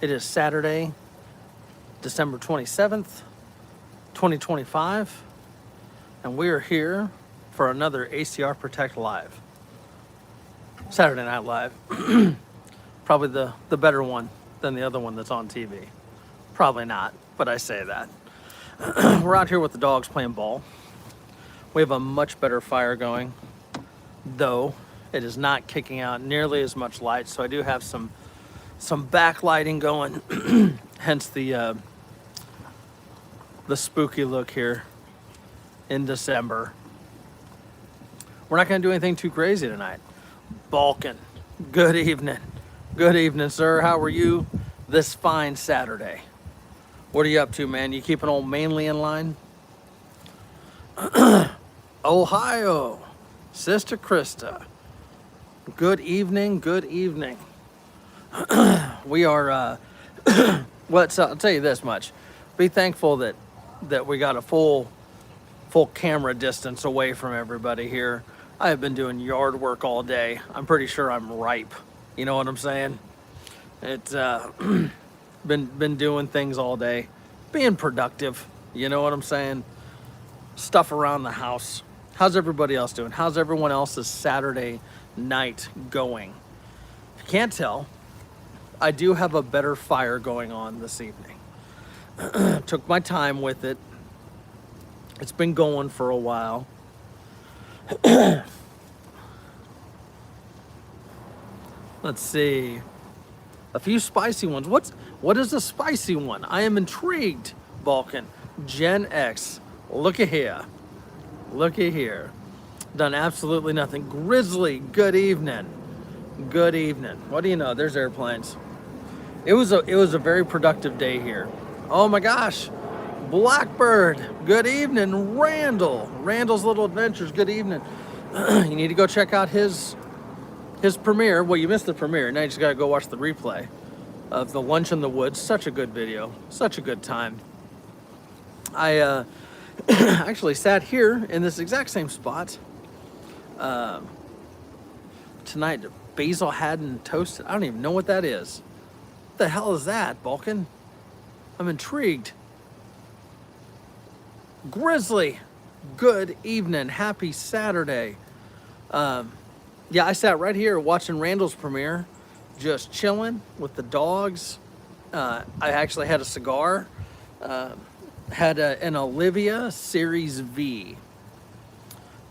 It is Saturday, December 27th, 2025, and we are here for another ACR Protect Live. Saturday Night Live. Probably the better one than the other one that's on TV. Probably not, but I say that. We're out here with the dogs playing ball. We have a much better fire going, though it is not kicking out nearly as much light, so I do have some backlighting going, hence the spooky look here in December. We're not going to do anything too crazy tonight. Balkan, good evening. Good evening, sir. How are you this fine Saturday? What are you up to, man? You keeping old Manly in line? Ohio, Sister Krista. Good evening, good evening. We are, well, I'll tell you this much. Be thankful that we got a full camera distance away from everybody here. I have been doing yard work all day. I'm pretty sure I'm ripe. You know what I'm saying? It's been doing things all day, being productive. You know what I'm saying? Stuff around the house. How's everybody else doing? How's everyone else's Saturday night going? If you can't tell, I do have a better fire going on this evening. Took my time with it. It's been going for a while. Let's see. A few spicy ones. What is a spicy one? I am intrigued, Balkan. Gen X. Look at here. Look at here. Done absolutely nothing. Grizzly, good evening. Good evening. What do you know? There's airplanes. It was a very productive day here. Oh my gosh. Blackbird, good evening. Randall's Little Adventures, good evening. You need to go check out his premiere. Well, you missed the premiere. Now you just got to go watch the replay of the Lunch in the Woods. Such a good video. Such a good time. I actually sat here in this exact same spot tonight. Basil Haddon toasted. I don't even know what that is. What the hell is that, Balkan? I'm intrigued. Grizzly, good evening. Happy Saturday. Yeah, I sat right here watching Randall's premiere, just chilling with the dogs. I actually had a cigar. Had an Olivia Series V.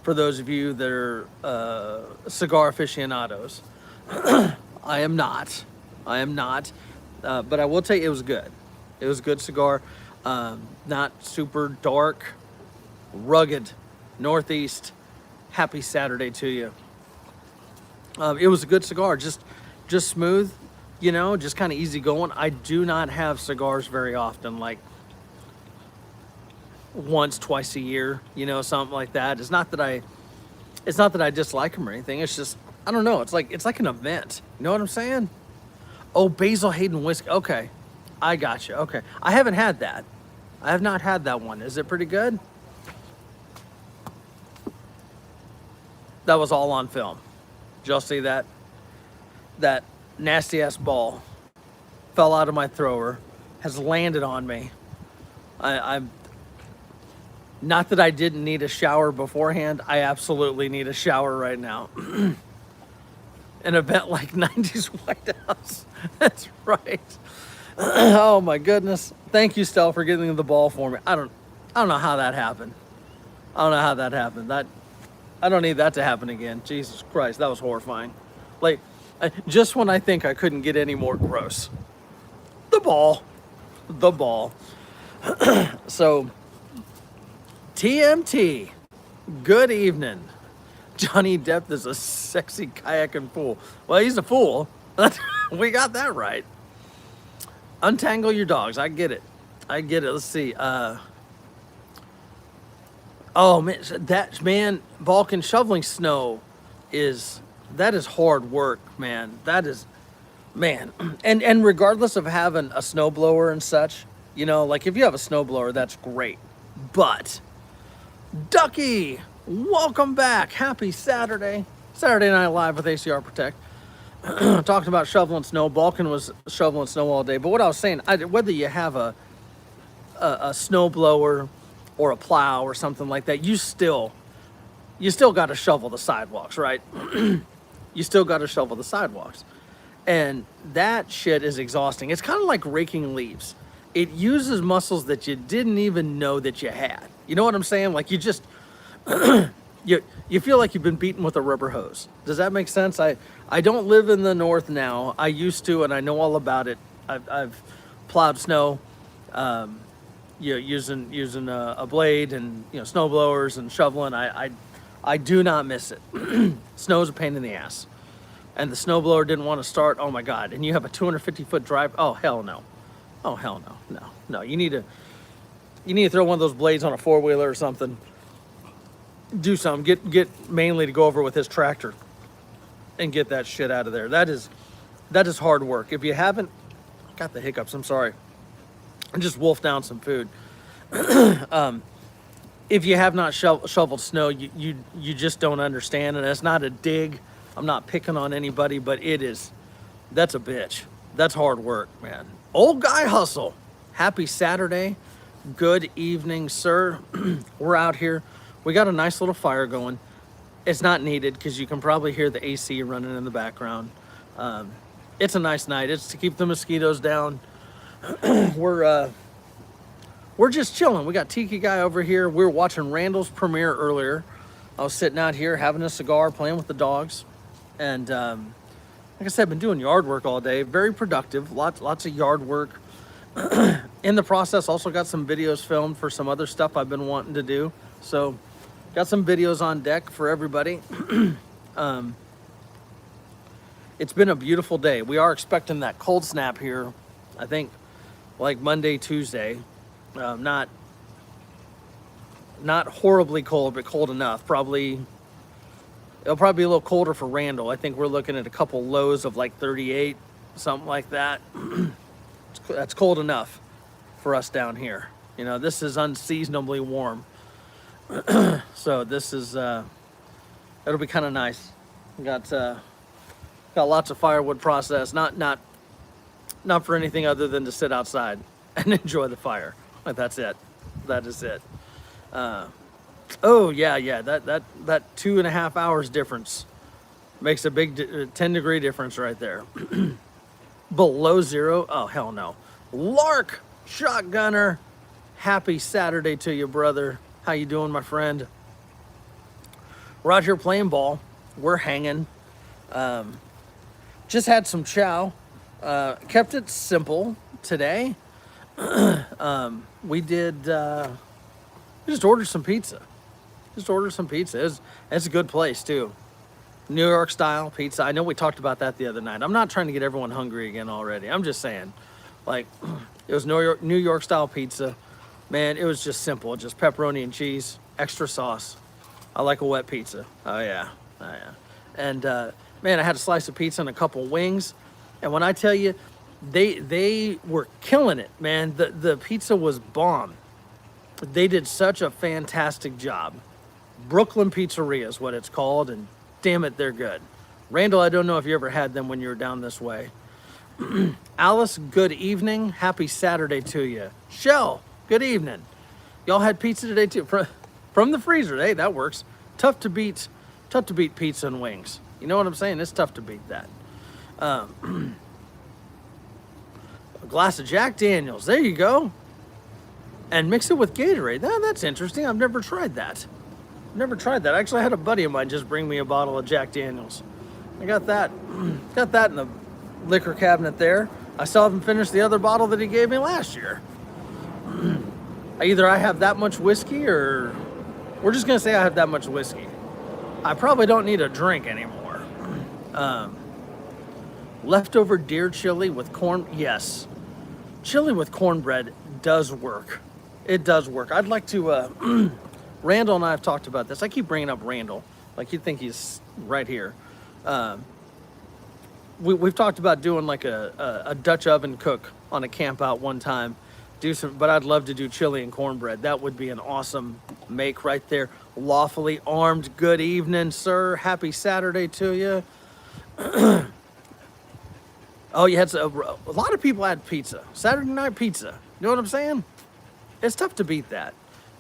For those of you that are cigar aficionados. I am not. But I will tell you, it was good. It was a good cigar. Not super dark, rugged, Northeast. Happy Saturday to you. It was a good cigar, just smooth, you know, just kind of easy going. I do not have cigars very often, like once, twice a year, you know, something like that. It's not that I dislike them or anything. It's just, I don't know. It's like an event. You know what I'm saying? Oh, Basil Hayden whiskey. Okay. I got you. Okay. I haven't had that. I have not had that one. Is it pretty good? That was all on film. Did y'all see that? That nasty ass ball fell out of my thrower, has landed on me. I'm not that I didn't need a shower beforehand. I absolutely need a shower right now. An event like 90s White House. That's right. Oh my goodness. Thank you, Stell, for getting the ball for me. I don't know how that happened. I don't know how that happened. I don't need that to happen again. Jesus Christ, that was horrifying. Like, just when I think I couldn't get any more gross. The ball. So, TMT, good evening. Johnny Depp is a sexy kayaking fool. Well, he's a fool. We got that right. Untangle your dogs. I get it. Let's see. Oh man, Balkan, shoveling snow is hard work, man. That is, man. And regardless of having a snowblower and such, you know, like if you have a snowblower, that's great. But Ducky, welcome back. Happy Saturday. Saturday Night Live with ACR Protect. Talking about shoveling snow. Balkan was shoveling snow all day. But what I was saying, whether you have a snow blower or a plow or something like that, you still got to shovel the sidewalks, right? You still got to shovel the sidewalks. And that shit is exhausting. It's kind of like raking leaves. It uses muscles that you didn't even know that you had. You know what I'm saying? Like you feel like you've been beaten with a rubber hose. Does that make sense? I don't live in the north now. I used to, and I know all about it. I've plowed snow, using a blade and snow blowers and shoveling. I do not miss it. Snow's a pain in the ass, and the snow blower didn't want to start. Oh my god! And you have a 250-foot drive. Oh hell no! Oh hell no! No! You need to throw one of those blades on a four-wheeler or something. Do something. Get mainly to go over with his tractor and get that shit out of there. That is hard work. If you haven't, got the hiccups. I'm sorry. I just wolfed down some food. If you have not shoveled snow, you just don't understand. And it's not a dig. I'm not picking on anybody, but that's a bitch. That's hard work, man. Old guy hustle. Happy Saturday. Good evening, sir. We're out here. We got a nice little fire going. It's not needed because you can probably hear the AC running in the background. It's a nice night. It's to keep the mosquitoes down. We're just chilling. We got Tiki Guy over here. We were watching Randall's premiere earlier. I was sitting out here having a cigar, playing with the dogs. And like I said, I've been doing yard work all day. Very productive. Lots of yard work. In the process, also got some videos filmed for some other stuff I've been wanting to do. So got some videos on deck for everybody. It's been a beautiful day. We are expecting that cold snap here, I think, like Monday, Tuesday. Not horribly cold, but cold enough. It'll probably be a little colder for Randall. I think we're looking at a couple lows of like 38, something like that. That's cold enough for us down here. This is unseasonably warm. So this is it'll be kind of nice. We got lots of firewood process. Not for anything other than to sit outside and enjoy the fire. But that's it. That is it. Oh yeah. That 2.5 hours difference makes a big 10-degree difference right there. Below zero. Oh hell no. Lark Shotgunner. Happy Saturday to you, brother. How you doing, my friend? We're out here playing ball. We're hanging. Just had some chow. Kept it simple today. We just ordered some pizza. It's a good place too. New York style pizza. I know we talked about that the other night. I'm not trying to get everyone hungry again already. I'm just saying, like, it was New York style pizza. Man, it was just simple. Just pepperoni and cheese, extra sauce. I like a wet pizza. Oh yeah. And man, I had a slice of pizza and a couple wings. And when I tell you, they were killing it, man. The pizza was bomb. They did such a fantastic job. Brooklyn Pizzeria is what it's called, and damn it, they're good. Randall, I don't know if you ever had them when you were down this way. Alice, good evening. Happy Saturday to you. Shell, good evening. Y'all had pizza today too, from the freezer. Hey, that works. Tough to beat pizza and wings. You know what I'm saying? It's tough to beat that. A glass of Jack Daniels. There you go. And mix it with Gatorade. That's interesting. I've never tried that. I actually had a buddy of mine just bring me a bottle of Jack Daniels. I got that in the liquor cabinet there. I still haven't finished the other bottle that he gave me last year. Either I have that much whiskey, or we're just gonna say I have that much whiskey. I probably don't need a drink anymore. Leftover deer chili with corn. Yes, chili with cornbread does work. It does work. I'd like to. Randall and I have talked about this. I keep bringing up Randall, like you'd think he's right here. We've talked about doing like a Dutch oven cook on a camp out one time. But I'd love to do chili and cornbread. That would be an awesome make right there. Lawfully armed. Good evening, sir. Happy Saturday to you. Oh, you had a lot of people had pizza. Saturday night pizza. You know what I'm saying? It's tough to beat that.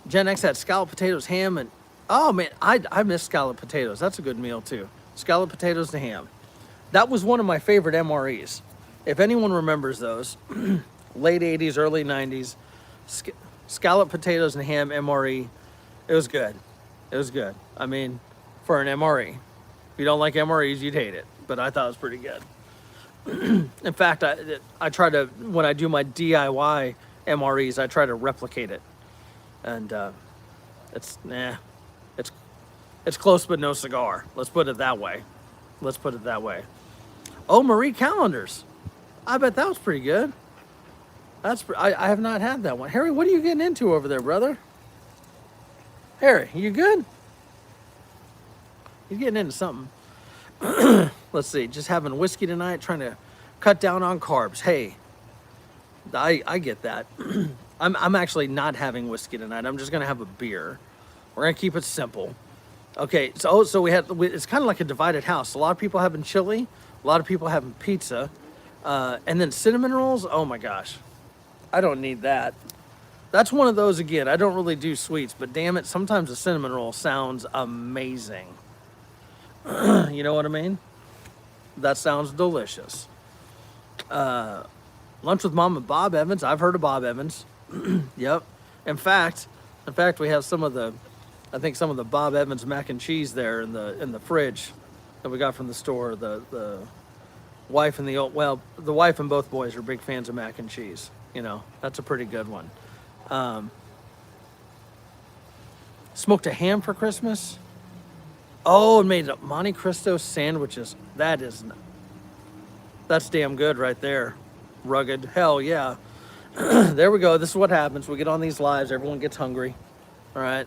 Gen X had scalloped potatoes, ham, and oh man, I miss scalloped potatoes. That's a good meal too. Scalloped potatoes and ham. That was one of my favorite MREs. If anyone remembers those, late 80s, early 90s, scalloped potatoes and ham MRE, it was good. It was good. I mean, for an MRE. If you don't like MREs, you'd hate it. But I thought it was pretty good. In fact, I try to, when I do my DIY MREs, I try to replicate it. And it's close but no cigar. Let's put it that way. Let's put it that way. Oh, Marie calendars. I bet that was pretty good. I have not had that one. Harry, what are you getting into over there, brother? Harry, you good? You're getting into something. Let's see. Just having whiskey tonight, trying to cut down on carbs. Hey, I get that. I'm actually not having whiskey tonight. I'm just gonna have a beer. We're gonna keep it simple. Okay, so it's kind of like a divided house. A lot of people having chili, a lot of people having pizza, and then cinnamon rolls. Oh my gosh, I don't need that. That's one of those again. I don't really do sweets, but damn it, sometimes a cinnamon roll sounds amazing. You know what I mean? That sounds delicious. Lunch with Mom and Bob Evans. I've heard of Bob Evans. Yep. In fact, we have some of the Bob Evans mac and cheese there in the fridge that we got from the store. The wife and the wife and both boys are big fans of mac and cheese. You know, that's a pretty good one. Smoked a ham for Christmas. Oh, and made Monte Cristo sandwiches. That's damn good right there. Rugged. Hell yeah. There we go. This is what happens. We get on these lives. Everyone gets hungry. All right.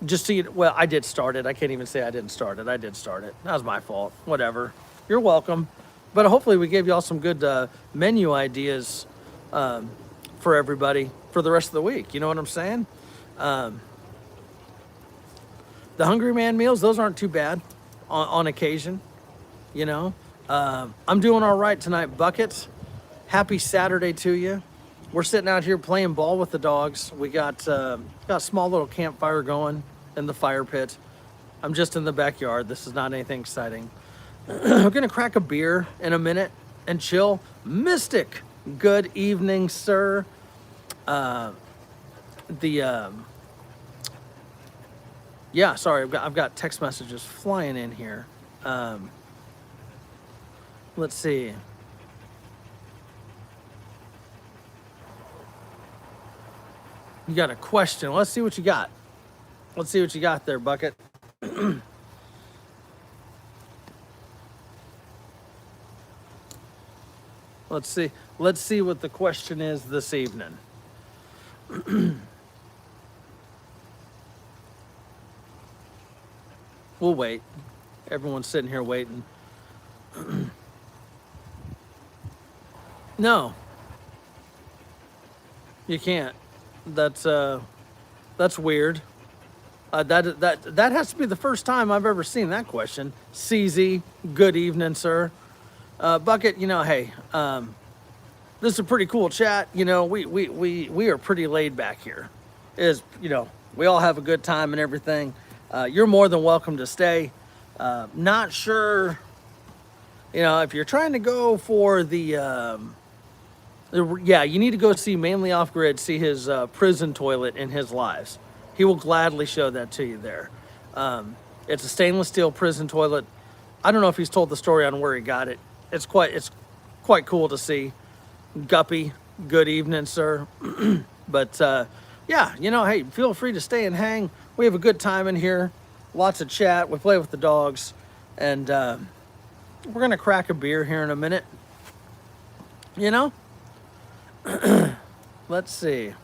Just to eat. Well, I did start it. I can't even say I didn't start it. I did start it. That was my fault. Whatever. You're welcome. But hopefully we gave y'all some good menu ideas for everybody for the rest of the week. You know what I'm saying? The Hungry Man meals, those aren't too bad on occasion, you know. I'm doing all right tonight, Bucket. Happy Saturday to you. We're sitting out here playing ball with the dogs. We got a small little campfire going in the fire pit. I'm just in the backyard. This is not anything exciting. We're going to crack a beer in a minute and chill. Mystic, good evening, sir. Yeah, sorry, I've got text messages flying in here. Let's see. You got a question. Let's see what you got. Let's see what you got there, Bucket. Let's see. Let's see what the question is this evening. We'll wait. Everyone's sitting here waiting. No. You can't. That's weird. That has to be the first time I've ever seen that question. CZ, good evening, sir. Bucket, you know, hey, this is a pretty cool chat. You know, we are pretty laid back here. You know, we all have a good time and everything. You're more than welcome to stay. Not sure, you know, if you're trying to go for yeah, you need to go see Mainly Off Grid, see his prison toilet in his lives. He will gladly show that to you there. It's a stainless steel prison toilet. I don't know if he's told the story on where he got it. It's quite cool to see. Guppy, good evening, sir. But yeah, you know, hey, feel free to stay and hang. We have a good time in here. Lots of chat. We play with the dogs. And we're going to crack a beer here in a minute. You know? Let's see.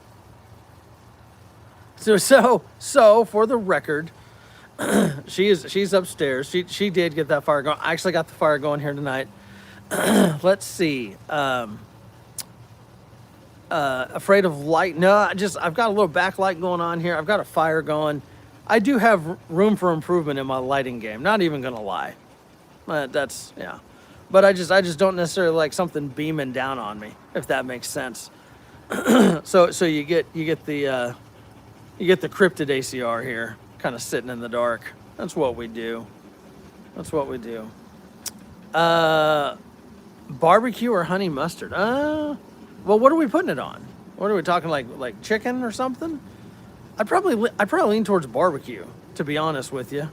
So for the record, she's upstairs. She did get that fire going. I actually got the fire going here tonight. Let's see. Afraid of light? No, I've got a little backlight going on here. I've got a fire going. I do have room for improvement in my lighting game. Not even gonna lie. Yeah. but I just don't necessarily like something beaming down on me, if that makes sense. So you get the cryptid ACR here, kind of sitting in the dark. That's what we do. That's what we do. Barbecue or honey mustard? Well, what are we putting it on? What are we talking, like chicken or something? I'd probably lean towards barbecue, to be honest with you.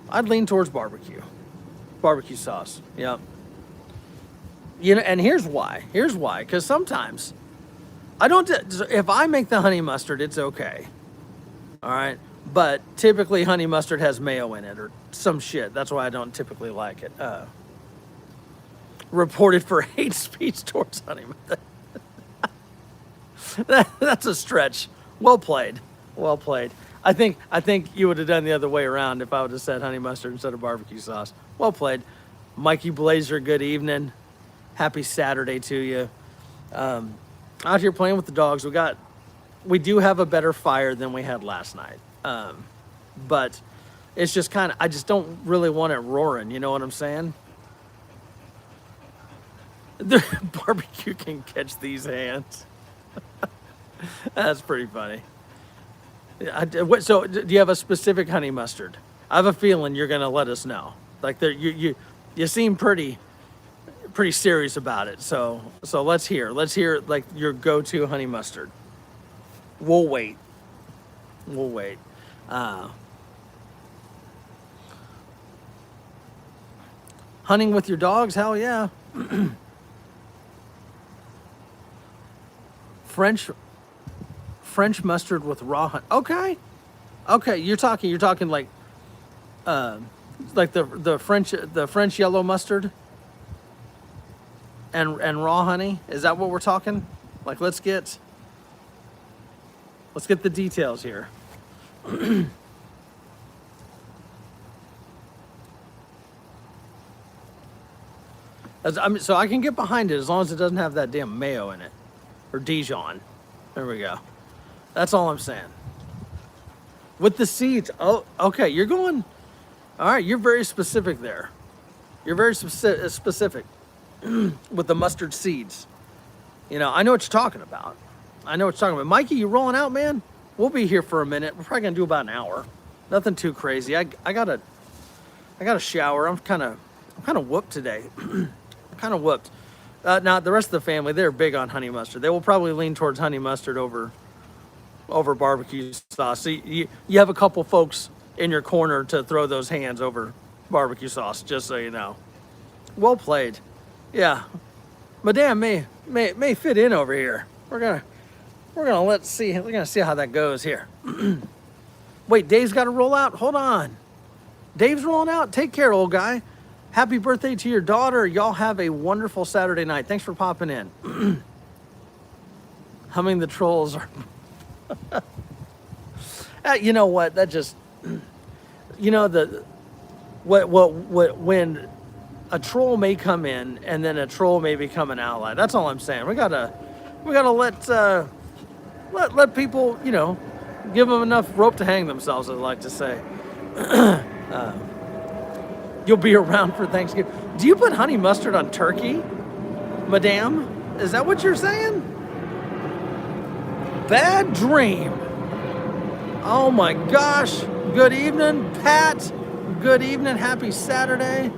I'd lean towards barbecue. Barbecue sauce. Yep. You know, and here's why. Because sometimes I don't. If I make the honey mustard, it's okay. All right. But typically, honey mustard has mayo in it or some shit. That's why I don't typically like it. Reported for hate speech towards honey mustard. That's a stretch. Well played. Well played. I think you would have done the other way around if I would have said honey mustard instead of barbecue sauce. Well played. Mikey Blazer, good evening. Happy Saturday to you. Out here playing with the dogs. We do have a better fire than we had last night. But it's just I just don't really want it roaring. You know what I'm saying? The barbecue can catch these hands. That's pretty funny. So, do you have a specific honey mustard? I have a feeling you're gonna let us know. Like you seem pretty serious about it. So let's hear like your go-to honey mustard. We'll wait. Hunting with your dogs? Hell yeah. French mustard with raw honey. Okay. You're talking like the French yellow mustard and raw honey. Is that what we're talking? Like let's get the details here. So I can get behind it as long as it doesn't have that damn mayo in it or Dijon. There we go. That's all I'm saying. With the seeds. Oh, okay. You're going. All right. You're very specific there. You're very specific with the mustard seeds. You know, I know what you're talking about. Mikey, you rolling out, man? We'll be here for a minute. We're probably gonna do about an hour. Nothing too crazy. I got a shower. I'm kind of whooped today. I'm kind of whooped. Now the rest of the family, they're big on honey mustard. They will probably lean towards honey mustard over barbecue sauce. So you have a couple folks in your corner to throw those hands over barbecue sauce, just so you know. Well played. Yeah. Madame may fit in over here. We're gonna see how that goes here. Wait, Dave's got to roll out? Hold on. Dave's rolling out? Take care, old guy. Happy birthday to your daughter. Y'all have a wonderful Saturday night. Thanks for popping in. Humming the trolls are... You know what? That just... You know, when a troll may come in and then a troll may become an ally. That's all I'm saying. We gotta let people, you know, give them enough rope to hang themselves, I'd like to say. You'll be around for Thanksgiving. Do you put honey mustard on turkey, madame? Is that what you're saying? Bad dream. Oh my gosh. Good evening, Pat. Good evening. Happy Saturday.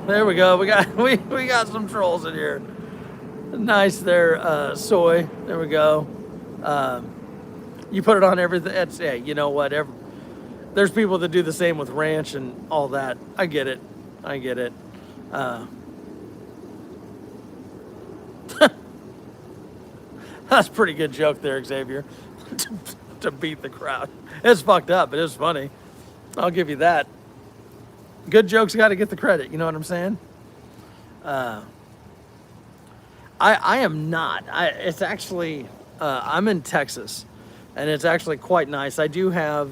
There we go. We got some trolls in here. Nice there, Soy. There we go. You put it on everything. That's, hey, you know what? There's people that do the same with ranch and all that. I get it. That's a pretty good joke there, Xavier. To beat the crowd. It's fucked up, but it's funny. I'll give you that. Good jokes got to get the credit. You know what I'm saying? I am not. It's actually, I'm in Texas, and it's actually quite nice. I do have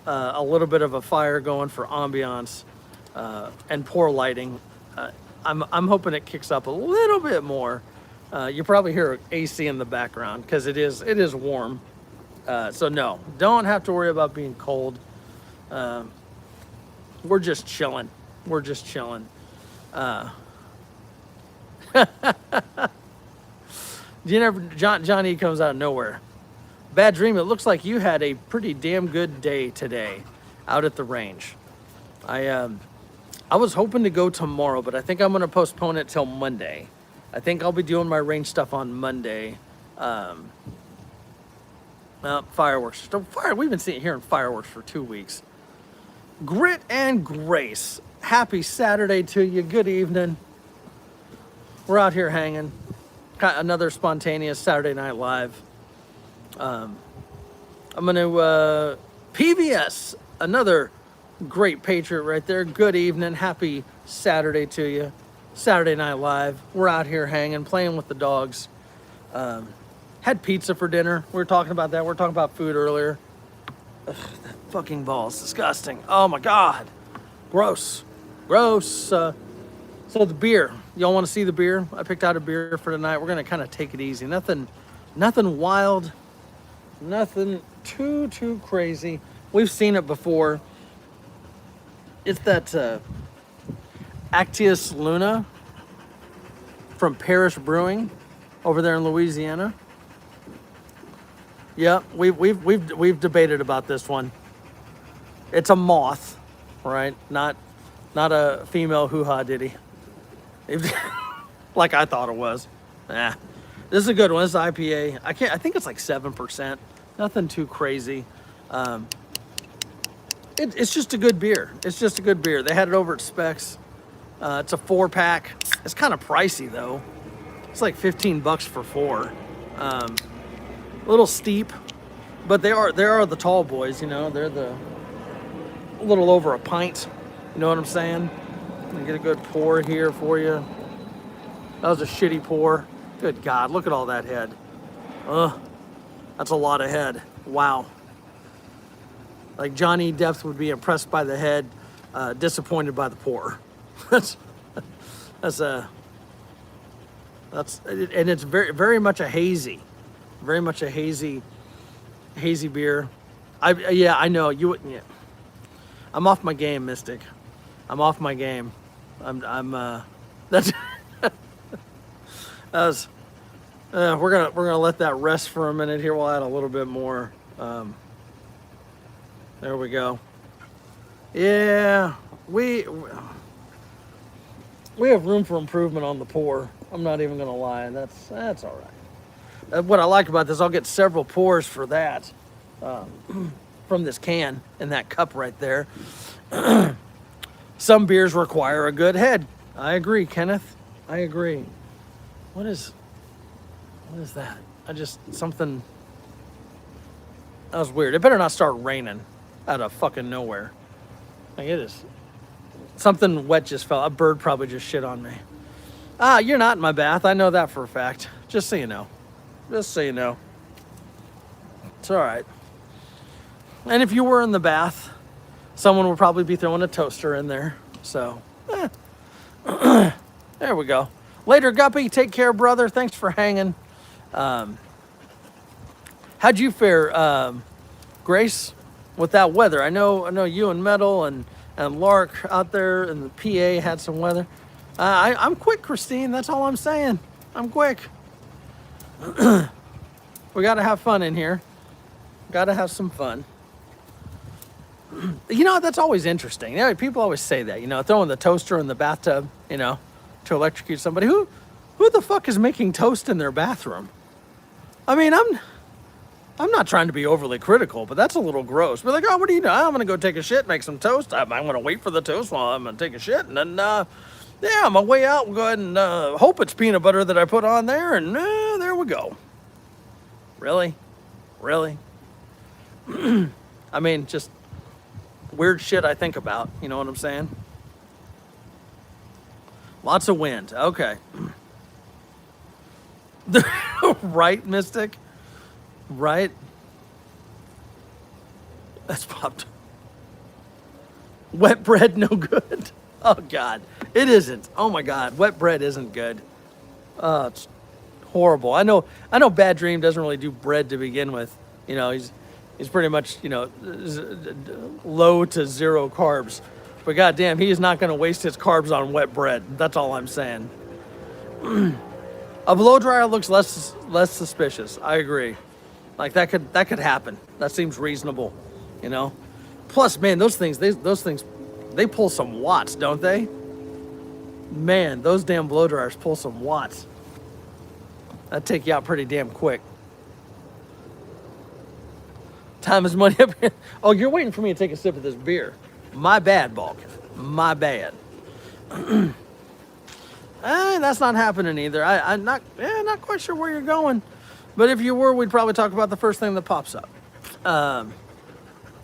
a little bit of a fire going for ambiance and poor lighting. I'm hoping it kicks up a little bit more. You probably hear AC in the background because it is warm. So no, don't have to worry about being cold. we're just chilling. We're just chilling. Johnny comes out of nowhere. Bad dream. It looks like you had a pretty damn good day today, out at the range. I was hoping to go tomorrow, but I think I'm gonna postpone it till Monday. I think I'll be doing my range stuff on Monday. Fireworks. We've been hearing fireworks for 2 weeks. Grit and Grace. Happy Saturday to you. Good evening. We're out here hanging. Got another spontaneous Saturday Night Live. I'm going to PBS. Another great Patriot right there. Good evening. Happy Saturday to you. Saturday Night Live. We're out here hanging, playing with the dogs. Had pizza for dinner. We were talking about that. We were talking about food earlier. Ugh, that fucking ball is disgusting. Oh my God. Gross. Gross. So the beer. Y'all want to see the beer? I picked out a beer for tonight. We're going to kind of take it easy. Nothing wild. Nothing too crazy. We've seen it before. It's that Actius Luna from Parish Brewing over there in Louisiana. Yeah, we've debated about this one. It's a moth, right? Not a female hoo-ha ditty. Like I thought it was. This is a good one. This is IPA. I think it's like 7%. Nothing too crazy. It's just a good beer. It's just a good beer. They had it over at Specs. It's a 4-pack. It's kind of pricey though. It's like $15 for 4. A little steep, but they are the tall boys. You know, they're a little over a pint. You know what I'm saying? Let me get a good pour here for you. That was a shitty pour. Good God, look at all that head. Ugh, that's a lot of head. Wow. Like Johnny Depp would be impressed by the head, disappointed by the pour. And it's very much a hazy, very much a hazy beer. I know you wouldn't. Yeah. I'm off my game, Mystic. I'm off my game. That's we're gonna let that rest for a minute here. We'll add a little bit more. There we go. Yeah, we have room for improvement on the pour. I'm not even gonna lie. That's all right. What I like about this, I'll get several pours for that from this can in that cup right there. Some beers require a good head. I agree, Kenneth. I agree. What is that? Something. That was weird. It better not start raining out of fucking nowhere. Like it is. Something wet just fell. A bird probably just shit on me. You're not in my bath. I know that for a fact. Just so you know. Just so you know. It's all right. And if you were in the bath, someone would probably be throwing a toaster in there. So, there we go. Later, Guppy. Take care, brother. Thanks for hanging. How'd you fare, Grace, with that weather? I know you and Metal and Lark out there in the PA had some weather. I'm quick, Christine. That's all I'm saying. I'm quick. We got to have fun in here. Got to have some fun. You know, that's always interesting. You know, people always say that, you know, throwing the toaster in the bathtub, you know, to electrocute somebody. Who the fuck is making toast in their bathroom? I mean, I'm not trying to be overly critical, but that's a little gross. We're like, oh, what do you know? I'm going to go take a shit, make some toast. I'm going to wait for the toast while I'm going to take a shit. And then, on my way out, we'll go ahead and hope it's peanut butter that I put on there. And there we go. Really? Really? I mean, just weird shit I think about. You know what I'm saying? Lots of wind. Okay. Right, Mystic? Right? That's popped. Wet bread, no good. Oh, God. It isn't. Oh, my God. Wet bread isn't good. It's horrible. I know Bad Dream doesn't really do bread to begin with. You know, he's pretty much, you know, low to zero carbs. But goddamn, he is not going to waste his carbs on wet bread. That's all I'm saying. A blow dryer looks less suspicious. I agree. Like that could happen. That seems reasonable, you know. Plus, man, those things they pull some watts, don't they? Man, those damn blow dryers pull some watts. That'd take you out pretty damn quick. Time is money up here. Oh, you're waiting for me to take a sip of this beer. My bad, Balkan. My bad. That's not happening either. I'm not quite sure where you're going. But if you were, we'd probably talk about the first thing that pops up.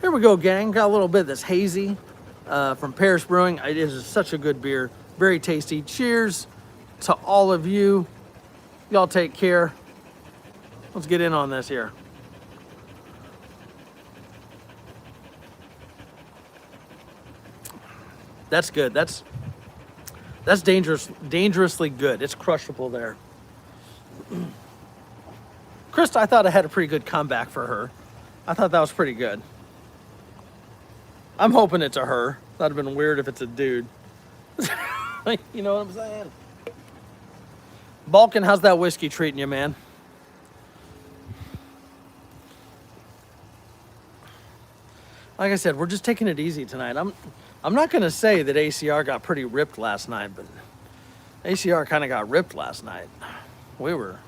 Here we go, gang. Got a little bit of this hazy from Paris Brewing. It is such a good beer. Very tasty. Cheers to all of you. Y'all take care. Let's get in on this here. That's good. That's dangerously good. It's crushable there. Krista, I thought I had a pretty good comeback for her. I thought that was pretty good. I'm hoping it's a her. That'd have been weird if it's a dude. You know what I'm saying? Balkan, how's that whiskey treating you, man? Like I said, we're just taking it easy tonight. I'm not going to say that ACR got pretty ripped last night, but ACR kind of got ripped last night. We were...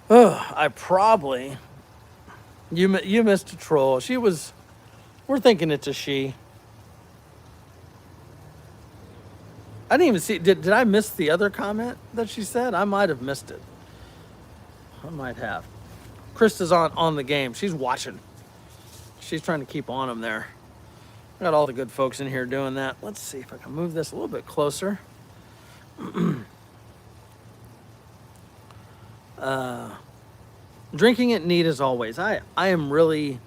I probably... You missed a troll. She was... We're thinking it's a she. I didn't even see... Did I miss the other comment that she said? I might have missed it. I might have. Krista's on the game. She's watching. She's trying to keep on them there. Got all the good folks in here doing that. Let's see if I can move this a little bit closer. Drinking it neat as always. I am really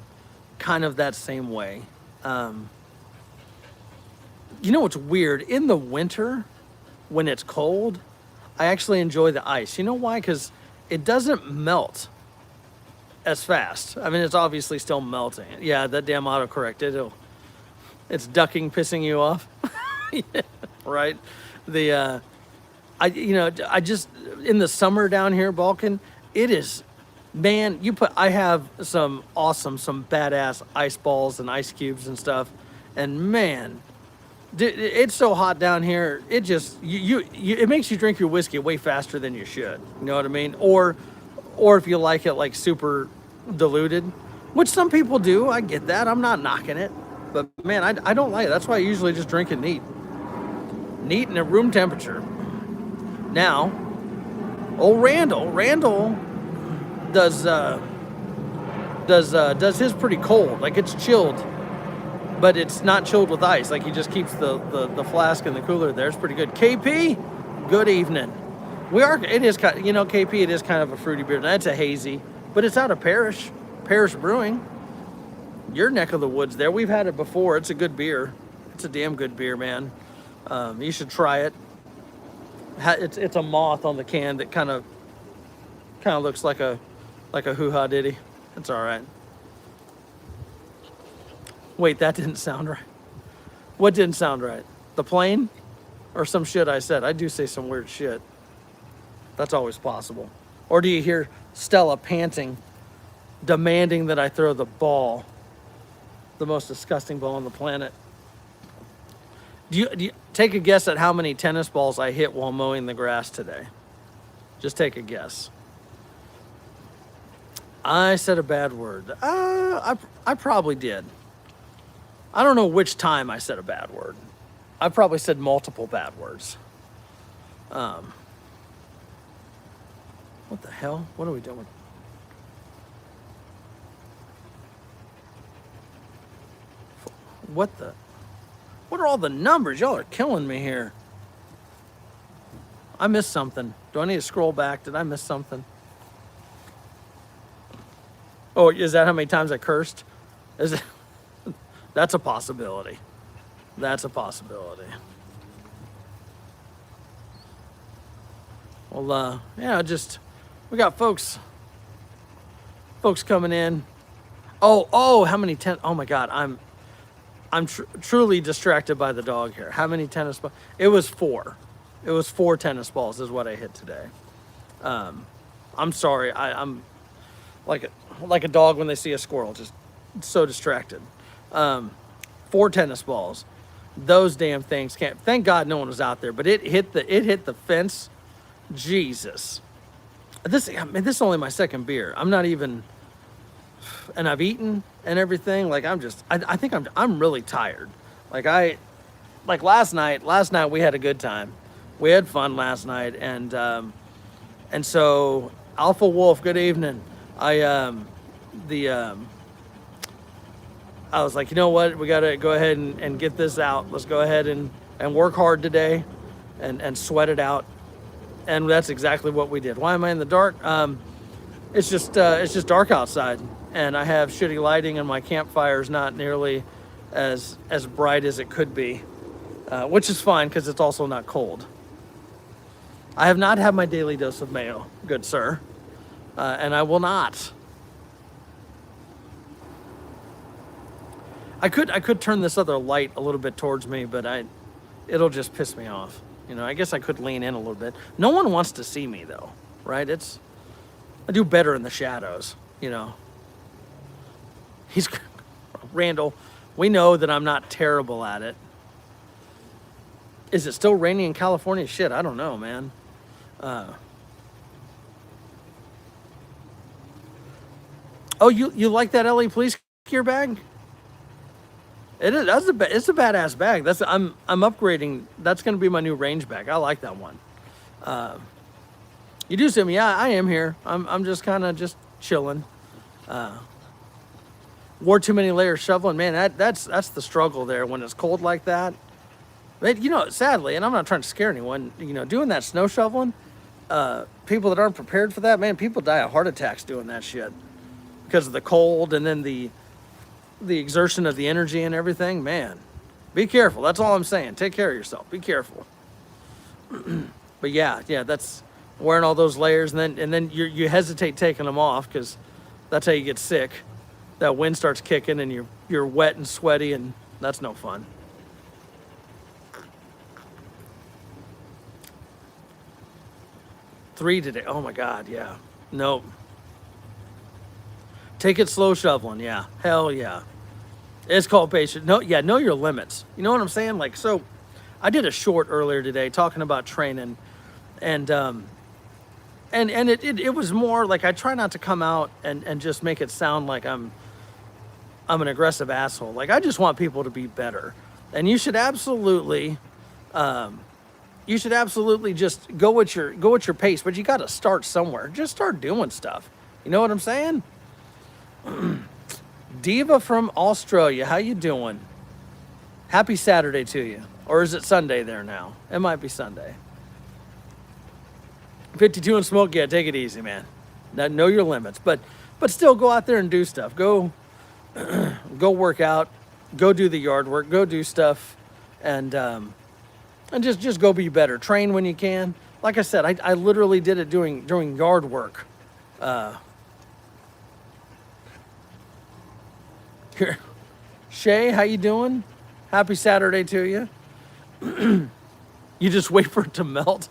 kind of that same way. You know what's weird? In the winter, when it's cold, I actually enjoy the ice. You know why? Because it doesn't melt as fast. I mean, it's obviously still melting. Yeah, that damn autocorrect. It's ducking, pissing you off. Yeah, right? I just, in the summer down here, Balkan, it is, man, I have some badass ice balls and ice cubes and stuff. And man, it's so hot down here. It just, it makes you drink your whiskey way faster than you should. You know what I mean? Or if you like it like super diluted, which some people do. I get that. I'm not knocking it. But man, I don't like it. That's why I usually just drink it neat. Neat and at room temperature. Now, old Randall does his pretty cold. Like it's chilled, but it's not chilled with ice. Like he just keeps the flask in the cooler there. It's pretty good. KP, good evening. It is kind, KP, it is kind of a fruity beer. That's a hazy, but it's out of Parrish Brewing. Your neck of the woods there. We've had it before. It's a good beer. It's a damn good beer, man. You should try it. It's a moth on the can that kind of looks like a hoo-ha ditty. It's all right. Wait, that didn't sound right. What didn't sound right? The plane? Or some shit I said? I do say some weird shit. That's always possible. Or do you hear Stella panting, demanding that I throw the ball? The most disgusting ball on the planet. Do you take a guess at how many tennis balls I hit while mowing the grass today? Just take a guess. I said a bad word. I probably did. I don't know which time I said a bad word. I probably said multiple bad words. What the hell? What are we doing? What are all the numbers? Y'all are killing me here. I missed something. Do I need to scroll back? Did I miss something? Oh, is that how many times I cursed? Is it? That's a possibility. That's a possibility. Well, yeah, we got folks coming in. Oh, how many oh my God, I'm truly distracted by the dog here. How many tennis balls? It was 4. It was 4 tennis balls is what I hit today. I'm sorry. I'm like a dog when they see a squirrel, just so distracted. 4 tennis balls. Those damn things can't. Thank God no one was out there, but it hit the fence. Jesus. This is only my second beer. I'm not even, and I've eaten and everything. Like I think I'm really tired. Like last night we had a good time. We had fun last night, and so Alpha Wolf, good evening. I was like, you know what? We got to go ahead and get this out. Let's go ahead and work hard today and sweat it out. And that's exactly what we did. Why am I in the dark? It's just dark outside, and I have shitty lighting, and my campfire is not nearly as bright as it could be, which is fine because it's also not cold. I have not had my daily dose of mayo, good sir, and I will not. I could turn this other light a little bit towards me, but it'll just piss me off. You know, I guess I could lean in a little bit. No one wants to see me though, right? I do better in the shadows, you know. Randall, we know that I'm not terrible at it. Is it still raining in California? Shit, I don't know, man. Oh, you like that LA Police gear bag? It is. It's a badass bag. I'm upgrading. That's going to be my new range bag. I like that one. You do see me? Yeah, I am here. I'm just kind of just chilling. Wore too many layers shoveling. Man, that's the struggle there when it's cold like that. But, you know, sadly, and I'm not trying to scare anyone. You know, doing that snow shoveling, people that aren't prepared for that, man, people die of heart attacks doing that shit because of the cold and then the exertion of the energy and everything. Man, be careful. That's all I'm saying. Take care of yourself. Be careful. But yeah, that's wearing all those layers, and then you hesitate taking them off because that's how you get sick. That wind starts kicking and you're wet and sweaty, and that's no fun. Three today. Oh my God, yeah. Nope. Take it slow shoveling, yeah. Hell yeah. It's called patience. No, yeah, know your limits. You know what I'm saying? Like, so I did a short earlier today talking about training, and it was more like I try not to come out and just make it sound like I'm an aggressive asshole. Like, I just want people to be better. And you should absolutely just go at your pace, but you got to start somewhere. Just start doing stuff. You know what I'm saying? Diva from Australia, how you doing? Happy Saturday to you. Or is it Sunday there now? It might be Sunday. 52 and smoke, yeah, take it easy, man. Know your limits, but still go out there and do stuff. Go work out, go do the yard work, go do stuff, and just go be better. Train when you can. Like I said, I literally did it during yard work. Here, Shay, how you doing? Happy Saturday to you. You just wait for it to melt.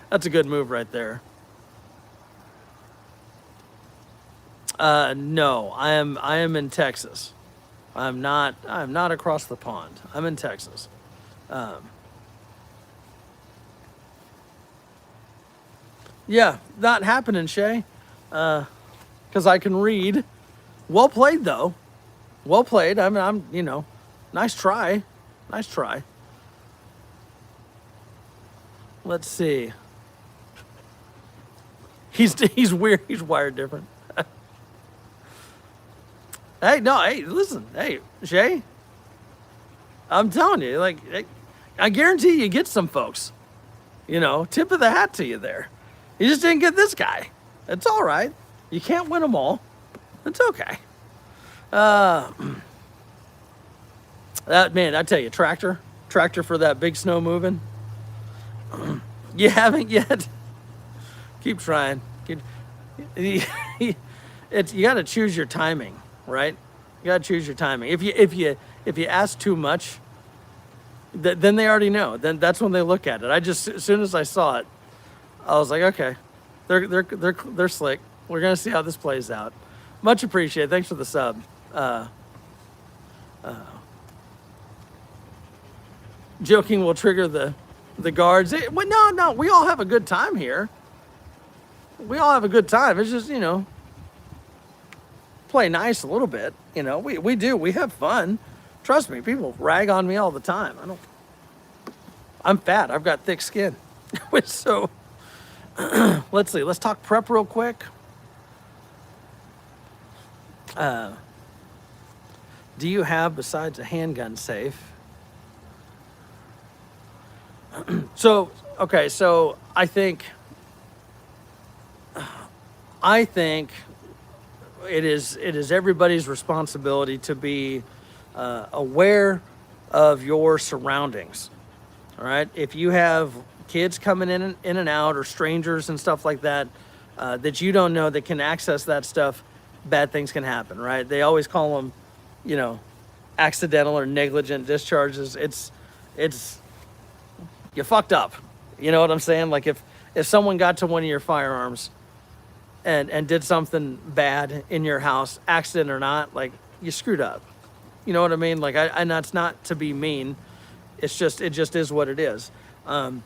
That's a good move right there. No, I am in Texas. I'm not across the pond. I'm in Texas. Yeah, not happening, Shay. 'Cause I can read. Well played though. Well played. I'm you know, nice try. Nice try. Let's see. He's weird. He's wired different. Hey, listen. Hey, Shay. I'm telling you, like, I guarantee you get some folks. You know, tip of the hat to you there. You just didn't get this guy. It's all right. You can't win them all. It's okay. That man, I tell you, tractor for that big snow moving. You haven't yet. Keep trying. You got to choose your timing, right? You got to choose your timing. If if you ask too much, then they already know. Then that's when they look at it. As soon as I saw it, I was like, okay, they're slick. We're gonna see how this plays out. Much appreciated. Thanks for the sub. Joking will trigger the guards. Well, no, we all have a good time here. We all have a good time. It's just, play nice a little bit. We do. We have fun. Trust me, people rag on me all the time. I'm fat. I've got thick skin. So, let's see. Let's talk prep real quick. Do you have, besides a handgun safe? So I think it is everybody's responsibility to be aware of your surroundings. All right, if you have kids coming in and out, or strangers and stuff like that, that you don't know that can access that stuff, bad things can happen. Right? They always call them, accidental or negligent discharges. It's you fucked up. You know what I'm saying? Like if someone got to one of your firearms and did something bad in your house, accident or not, like you screwed up. You know what I mean? Like and that's not to be mean. It just is what it is. I'm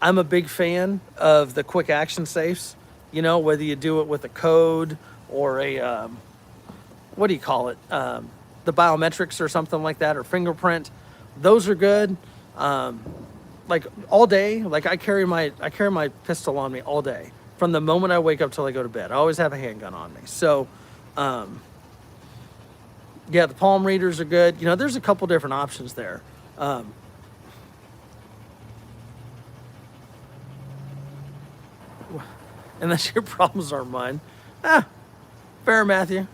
a big fan of the quick action safes. Whether you do it with a code or a what do you call it? The biometrics or something like that, or fingerprint. Those are good. Like all day, like I carry my pistol on me all day, from the moment I wake up till I go to bed. I always have a handgun on me. So, yeah, the palm readers are good. There's a couple different options there. Unless your problems aren't mine. Fair, Matthew.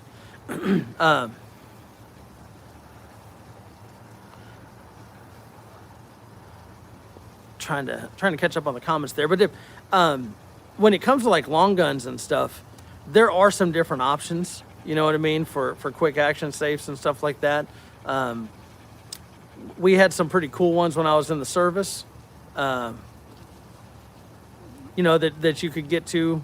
Trying to catch up on the comments there, but if when it comes to like long guns and stuff, there are some different options. You know what I mean, for quick action safes and stuff like that. We had some pretty cool ones when I was in the service. That you could get to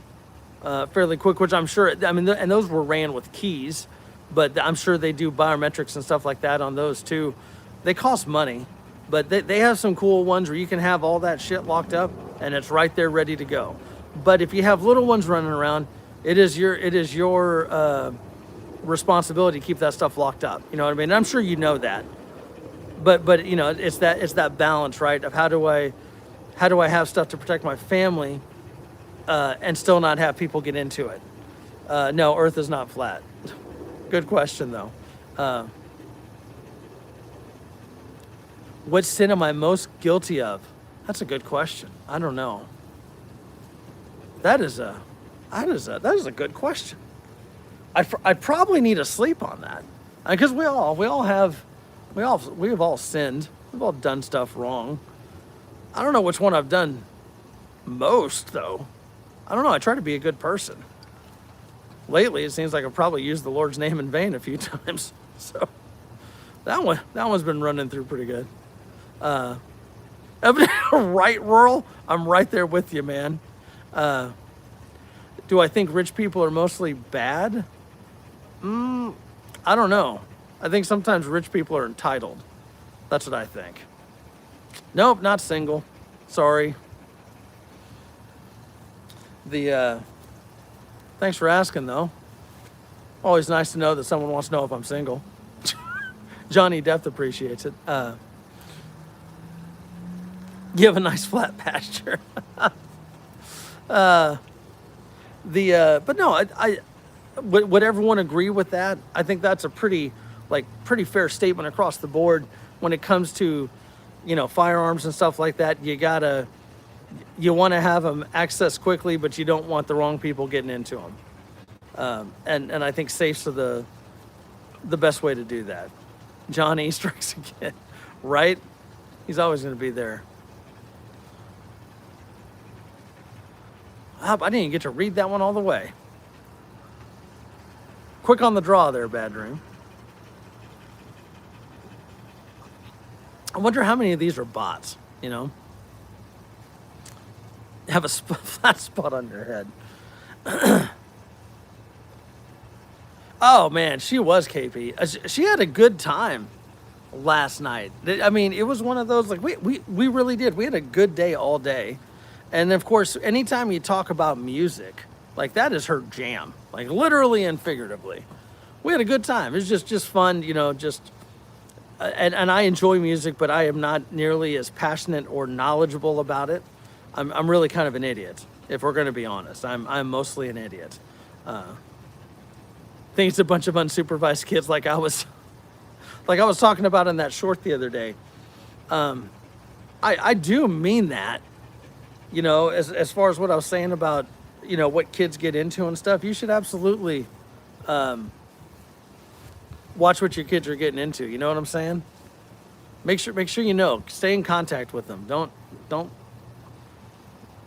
fairly quick, which I'm sure. And those were ran with keys, but I'm sure they do biometrics and stuff like that on those too. They cost money. But they have some cool ones where you can have all that shit locked up and it's right there ready to go. But if you have little ones running around, it is your responsibility to keep that stuff locked up. You know what I mean? And I'm sure you know that. But it's that balance, right? Of how do I have stuff to protect my family and still not have people get into it? No, Earth is not flat. Good question though. What sin am I most guilty of? That's a good question. I don't know. That is a good question. I probably need to sleep on that, because we have all sinned. We've all done stuff wrong. I don't know which one I've done most though. I don't know. I try to be a good person. Lately, it seems like I've probably used the Lord's name in vain a few times. So that one's been running through pretty good. Right, Rural? I'm right there with you, man. Do I think rich people are mostly bad? I don't know. I think sometimes rich people are entitled. That's what I think. Nope, not single. Sorry. Thanks for asking, though. Always nice to know that someone wants to know if I'm single. Johnny Depth appreciates it. You have a nice flat pasture. But no, I would everyone agree with that? I think that's a pretty fair statement across the board when it comes to, firearms and stuff like that. You want to have them accessed quickly, but you don't want the wrong people getting into them. And I think safes are the best way to do that. Johnny strikes again, right? He's always going to be there. I didn't even get to read that one all the way. Quick on the draw there, Bad Dream. I wonder how many of these are bots, you know? Have a flat spot on your head. Oh man, she was KP. She had a good time last night. I mean, it was one of those, like, we really did. We had a good day all day. And of course, anytime you talk about music, like, that is her jam, like, literally and figuratively. We had a good time. It was just fun, you know, just, and I enjoy music, but I am not nearly as passionate or knowledgeable about it. I'm really kind of an idiot, if we're going to be honest. I'm mostly an idiot. Think it's a bunch of unsupervised kids, like I was talking about in that short the other day. I do mean that, you know, as far as what I was saying about, you know, what kids get into and stuff. You should absolutely watch what your kids are getting into. You know what I'm saying? Make sure you know. Stay in contact with them. Don't.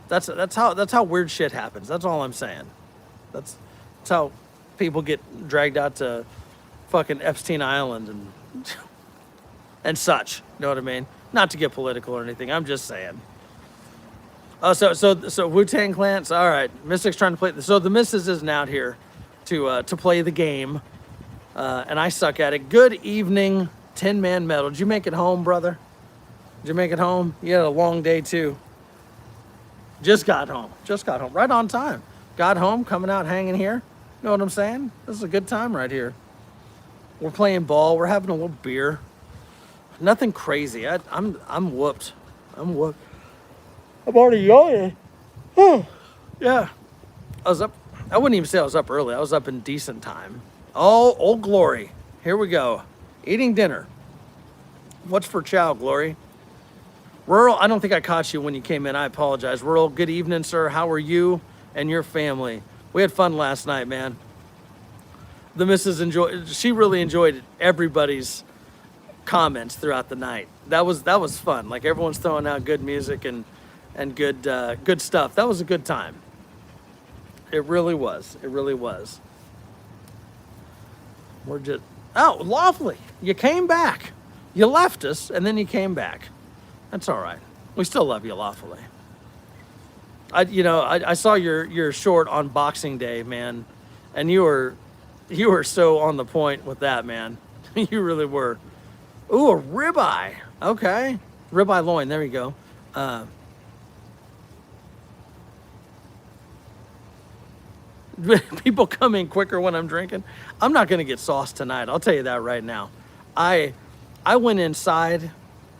That's how weird shit happens. That's all I'm saying. That's how people get dragged out to fucking Epstein Island and such. You know what I mean? Not to get political or anything. I'm just saying. Oh, so Wu-Tang Clan. All right, Mystic's trying to play. So the Missus isn't out here to play the game, and I suck at it. Good evening, Tin Man Metal. Did you make it home, brother? Did you make it home? You had a long day too. Just got home. Right on time. Got home, coming out, hanging here. You know what I'm saying? This is a good time right here. We're playing ball. We're having a little beer. Nothing crazy. I'm whooped. I'm whooped. I'm already yawning. Yeah. I was up. I wouldn't even say I was up early. I was up in decent time. Oh, Old Glory. Here we go. Eating dinner. What's for chow, Glory? Rural, I don't think I caught you when you came in. I apologize. Rural, good evening, sir. How are you and your family? We had fun last night, man. The missus she really enjoyed everybody's comments throughout the night. That was fun. Like, everyone's throwing out good music and good stuff. That was a good time. It really was. It really was. We're just, oh, lovely. You came back. You left us and then you came back. That's all right. We still love you lawfully. I saw your short on Boxing Day, man, and you were so on the point with that, man. You really were. Ooh, a ribeye. Okay, ribeye loin. There you go. People come in quicker when I'm drinking. I'm not gonna get sauce tonight. I'll tell you that right now. I went inside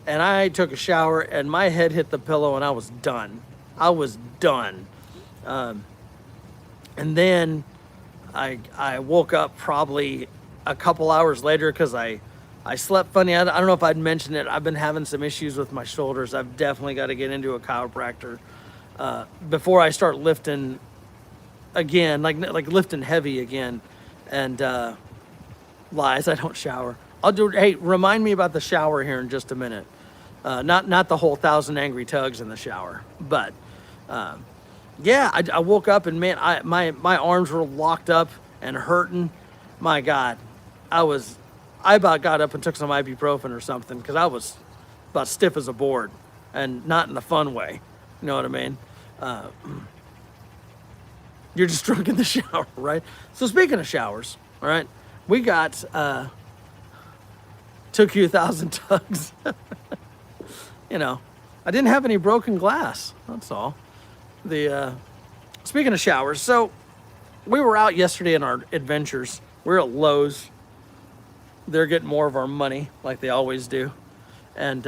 and I took a shower and my head hit the pillow and I was done. I was done. And then I woke up probably a couple hours later because I slept funny. I don't know if I'd mentioned it. I've been having some issues with my shoulders. I've definitely got to get into a chiropractor before I start lifting again, like lifting heavy again. And lies, I don't shower. Hey, remind me about the shower here in just a minute. Not the whole 1,000 angry tugs in the shower, but yeah, I woke up and man, my arms were locked up and hurting. My God, I about got up and took some ibuprofen or something because I was about stiff as a board, and not in the fun way. You know what I mean? You're just drunk in the shower, right? So speaking of showers, all right, we got took you 1,000 tugs. You know, I didn't have any broken glass. That's all. Speaking of showers, so we were out yesterday in our adventures. We're at Lowe's. They're getting more of our money, like they always do. And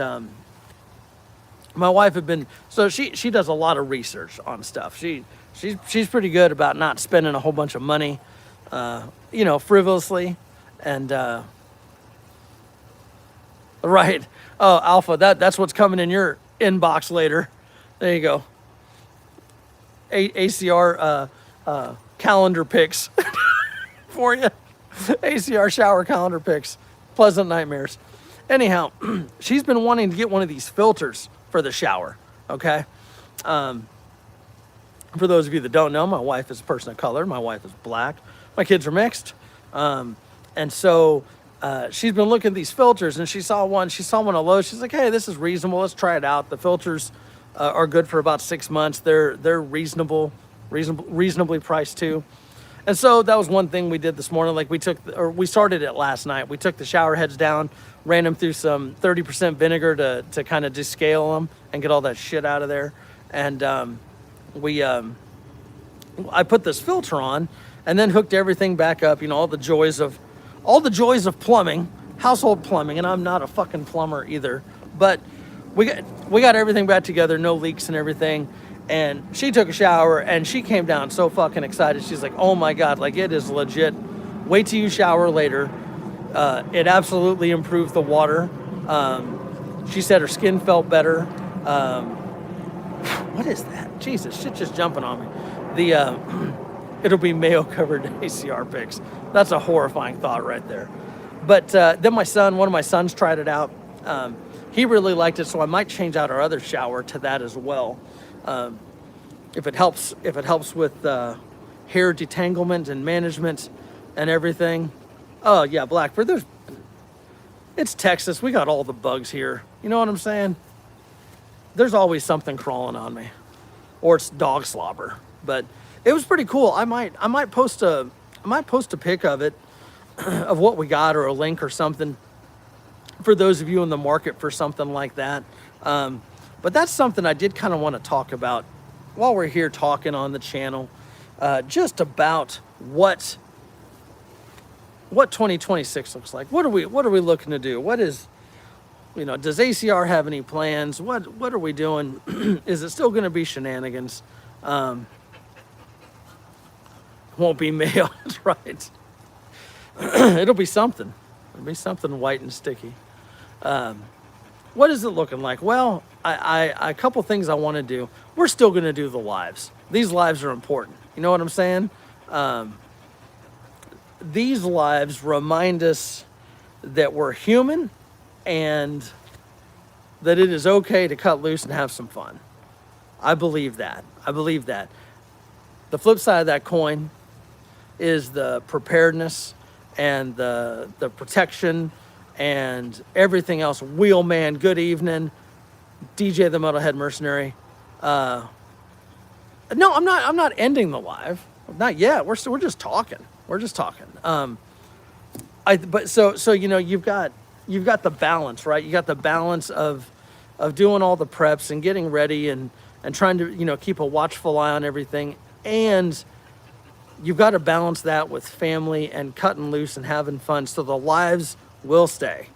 my wife had been, so she does a lot of research on stuff. She's pretty good about not spending a whole bunch of money, frivolously. And right. Oh, Alpha, that's what's coming in your inbox later. There you go. ACR calendar pics for you. ACR shower calendar pics. Pleasant nightmares. Anyhow, she's been wanting to get one of these filters for the shower, okay? For those of you that don't know, my wife is a person of color. My wife is black. My kids are mixed. And so she's been looking at these filters, and she saw one at Lowe's. She's like, hey, this is reasonable. Let's try it out. The filters are good for about 6 months. They're reasonably priced too. And so that was one thing we did this morning. Like we started it last night. We took the shower heads down, ran them through some 30% vinegar to kind of descale them and get all that shit out of there. And I put this filter on and then hooked everything back up. You know, all the joys of plumbing, household plumbing. And I'm not a fucking plumber either, but we got everything back together, no leaks and everything. And she took a shower and she came down so fucking excited. She's like, oh my God, like it is legit. Wait till you shower later. It absolutely improved the water. She said her skin felt better. What is that? Jesus, shit just jumping on me. It'll be mayo covered ACR pics. That's a horrifying thought right there. But then one of my sons tried it out. He really liked it, so I might change out our other shower to that as well. If it helps with hair detanglement and management and everything. Oh yeah, Blackbird. It's Texas. We got all the bugs here. You know what I'm saying? There's always something crawling on me, or it's dog slobber. But it was pretty cool. I might post a pic of it, of what we got, or a link or something, for those of you in the market for something like that. But that's something I did kind of want to talk about while we're here talking on the channel, just about what 2026 looks like. What are we looking to do? What is, does ACR have any plans? What are we doing? Is it still going to be shenanigans? Won't be mail, that's right. It'll be something. It'll be something white and sticky. What is it looking like? Well, a couple things I want to do. We're still going to do the lives. These lives are important. You know what I'm saying? These lives remind us that we're human and that it is okay to cut loose and have some fun. I believe that. The flip side of that coin is the preparedness and the protection and everything else. Wheelman, good evening. DJ the Metalhead Mercenary. No, I'm not ending the live. Not yet. We're just talking. So you've got the balance, right? You got the balance of doing all the preps and getting ready and trying to keep a watchful eye on everything, and you've got to balance that with family and cutting loose and having fun. So the lives will stay.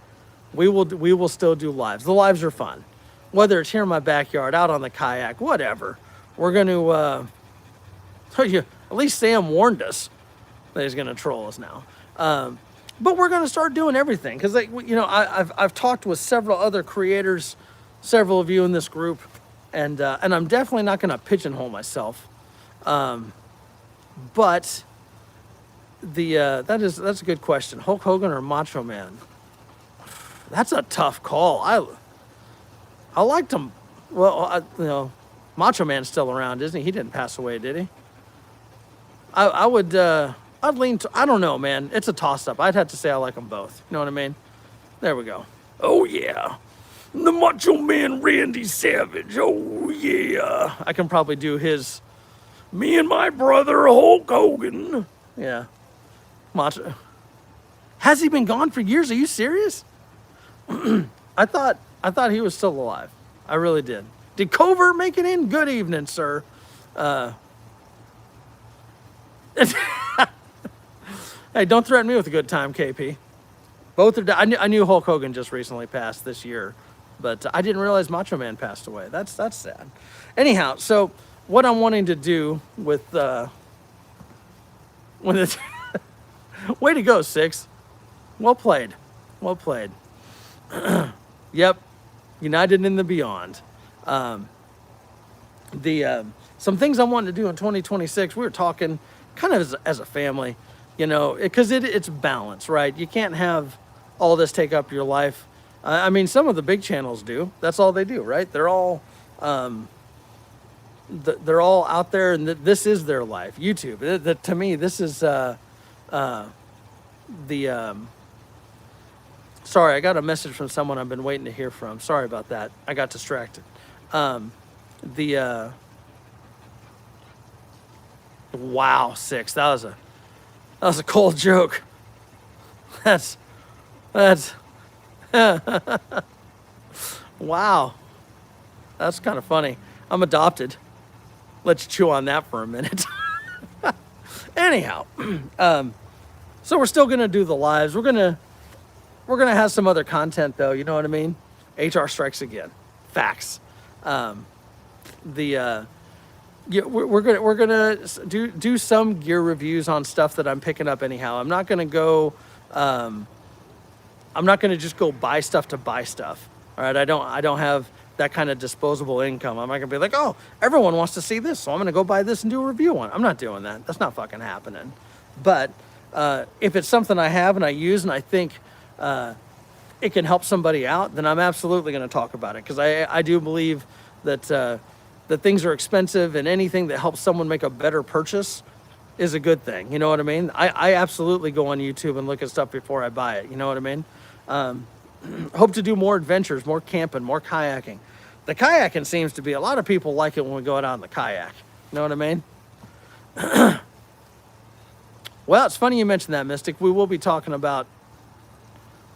We will still do lives. The lives are fun, whether it's here in my backyard, out on the kayak, whatever. We're going to. At least Sam warned us that he's going to troll us now. But we're going to start doing everything because, I've talked with several other creators, several of you in this group, and I'm definitely not going to pigeonhole myself. But that's a good question. Hulk Hogan or Macho Man? That's a tough call. I liked him. Well, Macho Man's still around, isn't he? He didn't pass away, did he? I'd lean to, I don't know, man. It's a toss-up. I'd have to say I like them both. You know what I mean? There we go. Oh, yeah. The Macho Man Randy Savage. Oh, yeah. I can probably do his, me and my brother Hulk Hogan. Yeah. Macho. Has he been gone for years? Are you serious? I thought he was still alive. I really did. Did Covert make it in? Good evening, sir. Hey, don't threaten me with a good time, KP. Both are dead. I knew Hulk Hogan just recently passed this year, but I didn't realize Macho Man passed away. That's sad. Anyhow, so what I'm wanting to do with when it's way to go, Six. Well played. Yep, united in the beyond. Some things I wanted to do in 2026. We were talking kind of as a family, because it's balance, right? You can't have all this take up your life. I mean, some of the big channels do. That's all they do, right? They're all out there, and this is their life. YouTube. To me, this is Sorry, I got a message from someone I've been waiting to hear from. Sorry about that. I got distracted. The wow, 6. That was a cold joke. That's wow. That's kind of funny. I'm adopted. Let's chew on that for a minute. Anyhow, so we're still gonna do the lives. We're gonna have some other content though. You know what I mean? HR strikes again. Facts. Yeah, we're gonna do some gear reviews on stuff that I'm picking up anyhow. I'm not gonna go. I'm not gonna just go buy stuff to buy stuff. All right, I don't have that kind of disposable income. I'm not gonna be like, oh, everyone wants to see this, so I'm gonna go buy this and do a review on it. I'm not doing that. That's not fucking happening. But if it's something I have and I use and I think it can help somebody out, then I'm absolutely gonna talk about it, because I do believe that that things are expensive, and anything that helps someone make a better purchase is a good thing. You know what I mean? I absolutely go on YouTube and look at stuff before I buy it. You know what I mean? Hope to do more adventures, more camping, more kayaking. The kayaking seems to be, a lot of people like it when we go out on the kayak. You know what I mean? Well, it's funny you mentioned that, Mystic. We will be talking about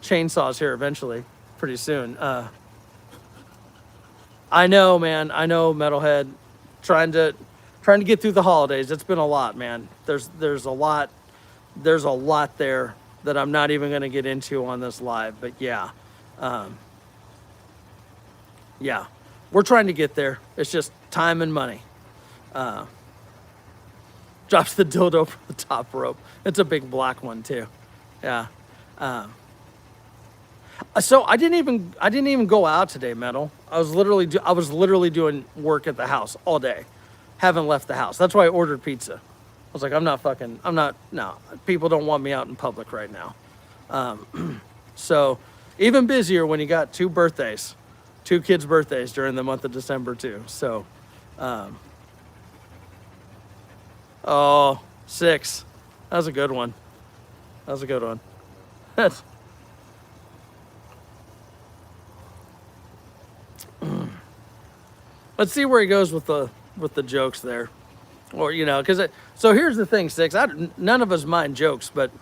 chainsaws here eventually, pretty soon. I know, man. I know, Metalhead. Trying to get through the holidays. It's been a lot, man. There's a lot there that I'm not even going to get into on this live. But yeah, yeah, we're trying to get there. It's just time and money. Drops the dildo from the top rope. It's a big black one too. Yeah. So I didn't even go out today, Metal. I was literally doing work at the house all day. Haven't left the house. That's why I ordered pizza. I was like, no, people don't want me out in public right now. So even busier when you got 2 kids' birthdays during the month of December too. So, oh, 6. That was a good one. That's let's see where he goes with the jokes there, or because so here's the thing, 6. None of us mind jokes, but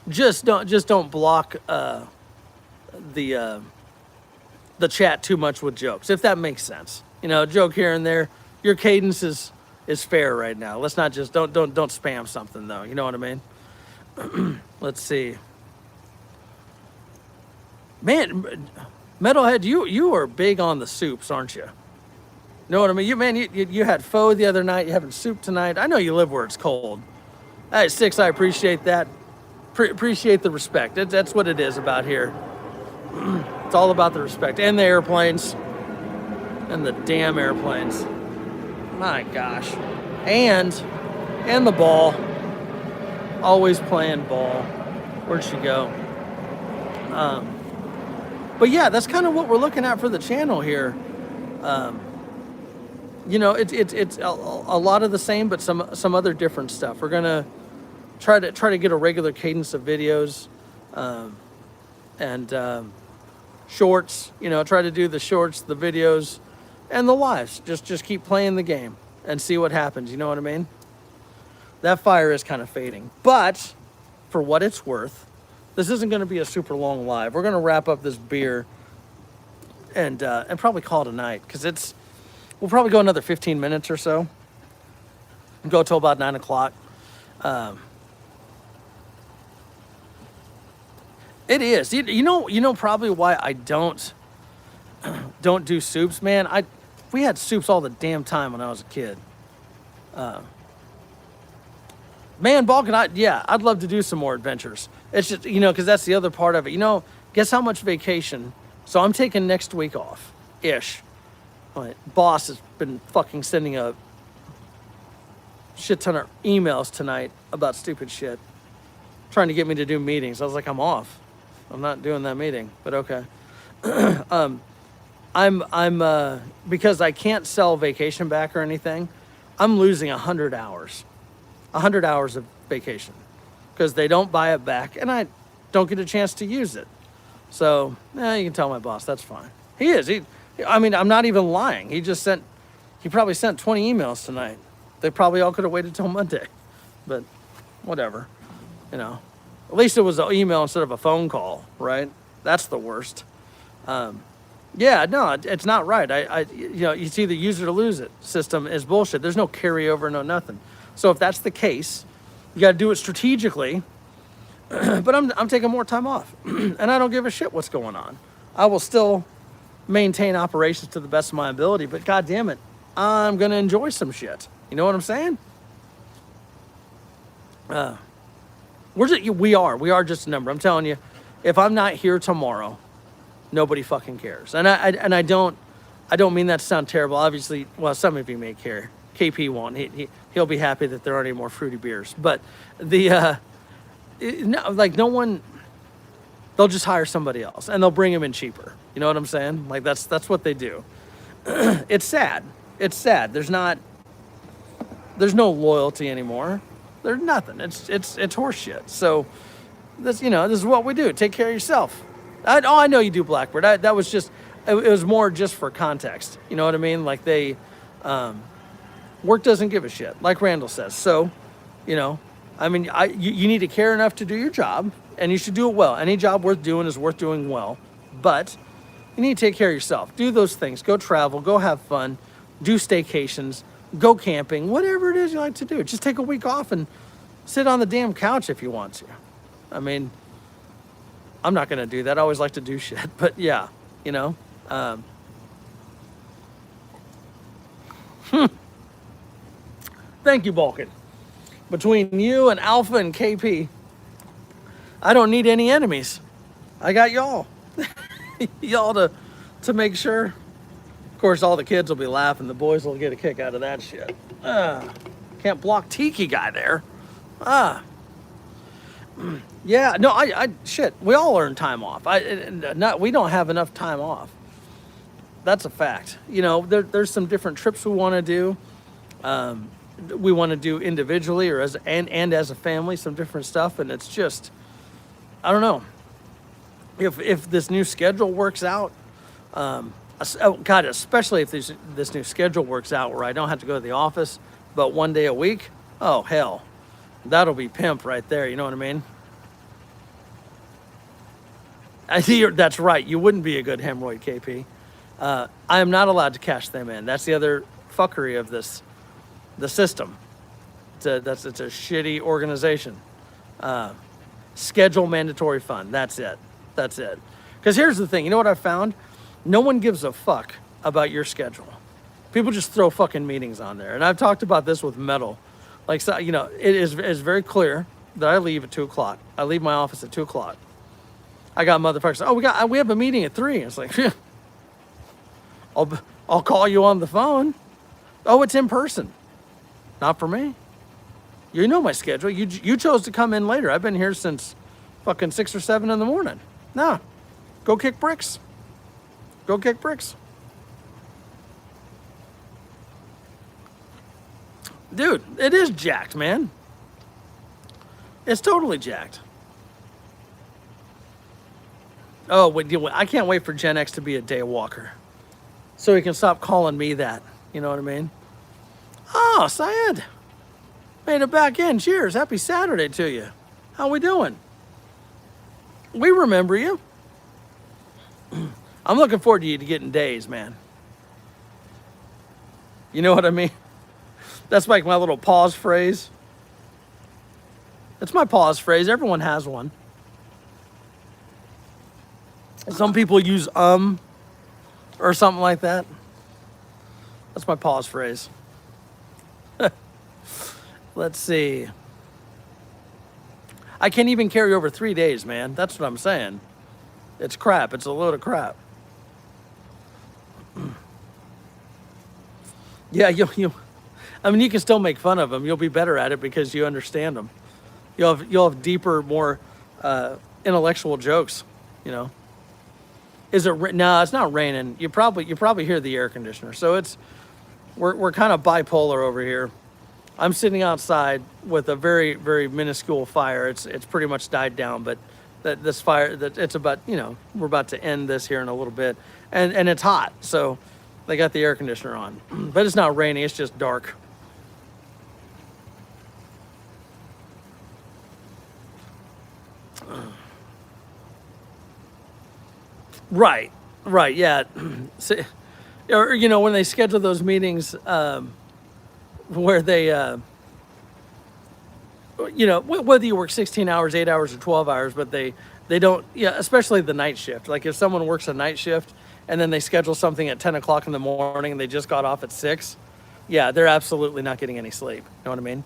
just don't block the chat too much with jokes, if that makes sense. A joke here and there. Your cadence is fair right now. Let's not just don't spam something though. You know what I mean? Let's see. Man, Metalhead, you are big on the soups, aren't you? Know what I mean? You had pho the other night. You're having soup tonight. I know you live where it's cold. Hey, 6, I appreciate that. Appreciate the respect. That's what it is about here. It's all about the respect. And the airplanes. And the damn airplanes. My gosh. And the ball. Always playing ball. Where'd she go? But yeah, that's kind of what we're looking at for the channel here. It's a lot of the same, but some other different stuff. We're gonna try to get a regular cadence of videos, and shorts. Try to do the shorts, the videos, and the lives. Just keep playing the game and see what happens. You know what I mean? That fire is kind of fading, but for what it's worth, this isn't going to be a super long live. We're going to wrap up this beer and probably call it a night, because we'll probably go another 15 minutes or so. Go till about 9 o'clock. It is. You know probably why I don't do soups, man. We had soups all the damn time when I was a kid. Man, Balkan, I'd love to do some more adventures. It's just, because that's the other part of it. Guess how much vacation? So I'm taking next week off, ish. My boss has been fucking sending a shit ton of emails tonight about stupid shit, trying to get me to do meetings. I was like, I'm off. I'm not doing that meeting, but okay. I'm because I can't sell vacation back or anything. I'm losing 100 hours of vacation because they don't buy it back. And don't get a chance to use it. So, you can tell my boss, that's fine. He is. I mean, I'm not even lying. He probably sent 20 emails tonight. They probably all could have waited till Monday. But whatever, you know. At least it was an email instead of a phone call, right? That's the worst. Yeah, no, it's not right. It's either use it or lose it system is bullshit. There's no carryover, no nothing. So if that's the case, you got to do it strategically. But I'm taking more time off, and I don't give a shit what's going on. I will still maintain operations to the best of my ability, but God damn it, I'm gonna enjoy some shit. You know what I'm saying? We are just a number. I'm telling you, if I'm not here tomorrow, nobody fucking cares. And I don't mean that to sound terrible. Obviously, well, some of you may care. KP won't. He'll be happy that there aren't any more fruity beers. But no one, they'll just hire somebody else and they'll bring him in cheaper. You know what I'm saying? Like that's what they do. It's sad. It's sad. There's no loyalty anymore. There's nothing. It's horseshit. So this is what we do. Take care of yourself. I know you do, Blackbird. That was just, it was more just for context. You know what I mean? Like work doesn't give a shit, like Randall says. So, you need to care enough to do your job, and you should do it well. Any job worth doing is worth doing well, but you need to take care of yourself. Do those things. Go travel. Go have fun. Do staycations. Go camping. Whatever it is you like to do. Just take a week off and sit on the damn couch if you want to. I mean, I'm not going to do that. I always like to do shit. But yeah, Thank you, Balkan. Between you and Alpha and KP, I don't need any enemies. I got y'all. Y'all to make sure. Of course, all the kids will be laughing. The boys will get a kick out of that shit. Can't block Tiki guy there. Yeah, no, shit. We all earn time off. We don't have enough time off. That's a fact. There's some different trips we want to do. We want to do individually or as a family, some different stuff, and it's just, I don't know. If this new schedule works out, especially if this new schedule works out where I don't have to go to the office, but one day a week, oh hell, that'll be pimp right there. You know what I mean? That's right. You wouldn't be a good hemorrhoid, KP. I am not allowed to cash them in. That's the other fuckery of the system. It's a shitty organization. Schedule mandatory fund. That's it. Because here's the thing. You know what I found? No one gives a fuck about your schedule. People just throw fucking meetings on there. And I've talked about this with Metal. Like, so, it is very clear that I leave at 2 o'clock. I leave my office at 2 o'clock. I got motherfuckers. Oh, we have a meeting at 3. It's like, I'll call you on the phone. Oh, it's in person. Not for me. You know my schedule. You chose to come in later. I've been here since fucking 6 or 7 in the morning. Nah, go kick bricks. Go kick bricks. Dude, it is jacked, man. It's totally jacked. Oh, I can't wait for Gen X to be a day walker. So he can stop calling me that. You know what I mean? Oh, Syed. Made it back in. Cheers. Happy Saturday to you. How we doing? We remember you. I'm looking forward to you to getting days, man. You know what I mean? That's like my little pause phrase. It's my pause phrase. Everyone has one. Some people use or something like that. That's my pause phrase. Let's see. I can't even carry over 3 days, man. That's what I'm saying. It's crap. It's a load of crap. Yeah, you can still make fun of them. You'll be better at it because you understand them. You'll have deeper, more intellectual jokes. Is it? No, it's not raining. You probably hear the air conditioner. So we're kind of bipolar over here. I'm sitting outside with a very, very minuscule fire. It's pretty much died down, but that this fire, that it's about, we're about to end this here in a little bit, and it's hot, so they got the air conditioner on, but it's not raining, it's just dark. Right, right, yeah. So, or when they schedule those meetings, where they, whether you work 16 hours, 8 hours, or 12 hours, but they don't, yeah, especially the night shift. Like if someone works a night shift and then they schedule something at 10 o'clock in the morning and they just got off at 6, yeah, they're absolutely not getting any sleep. You know what I mean?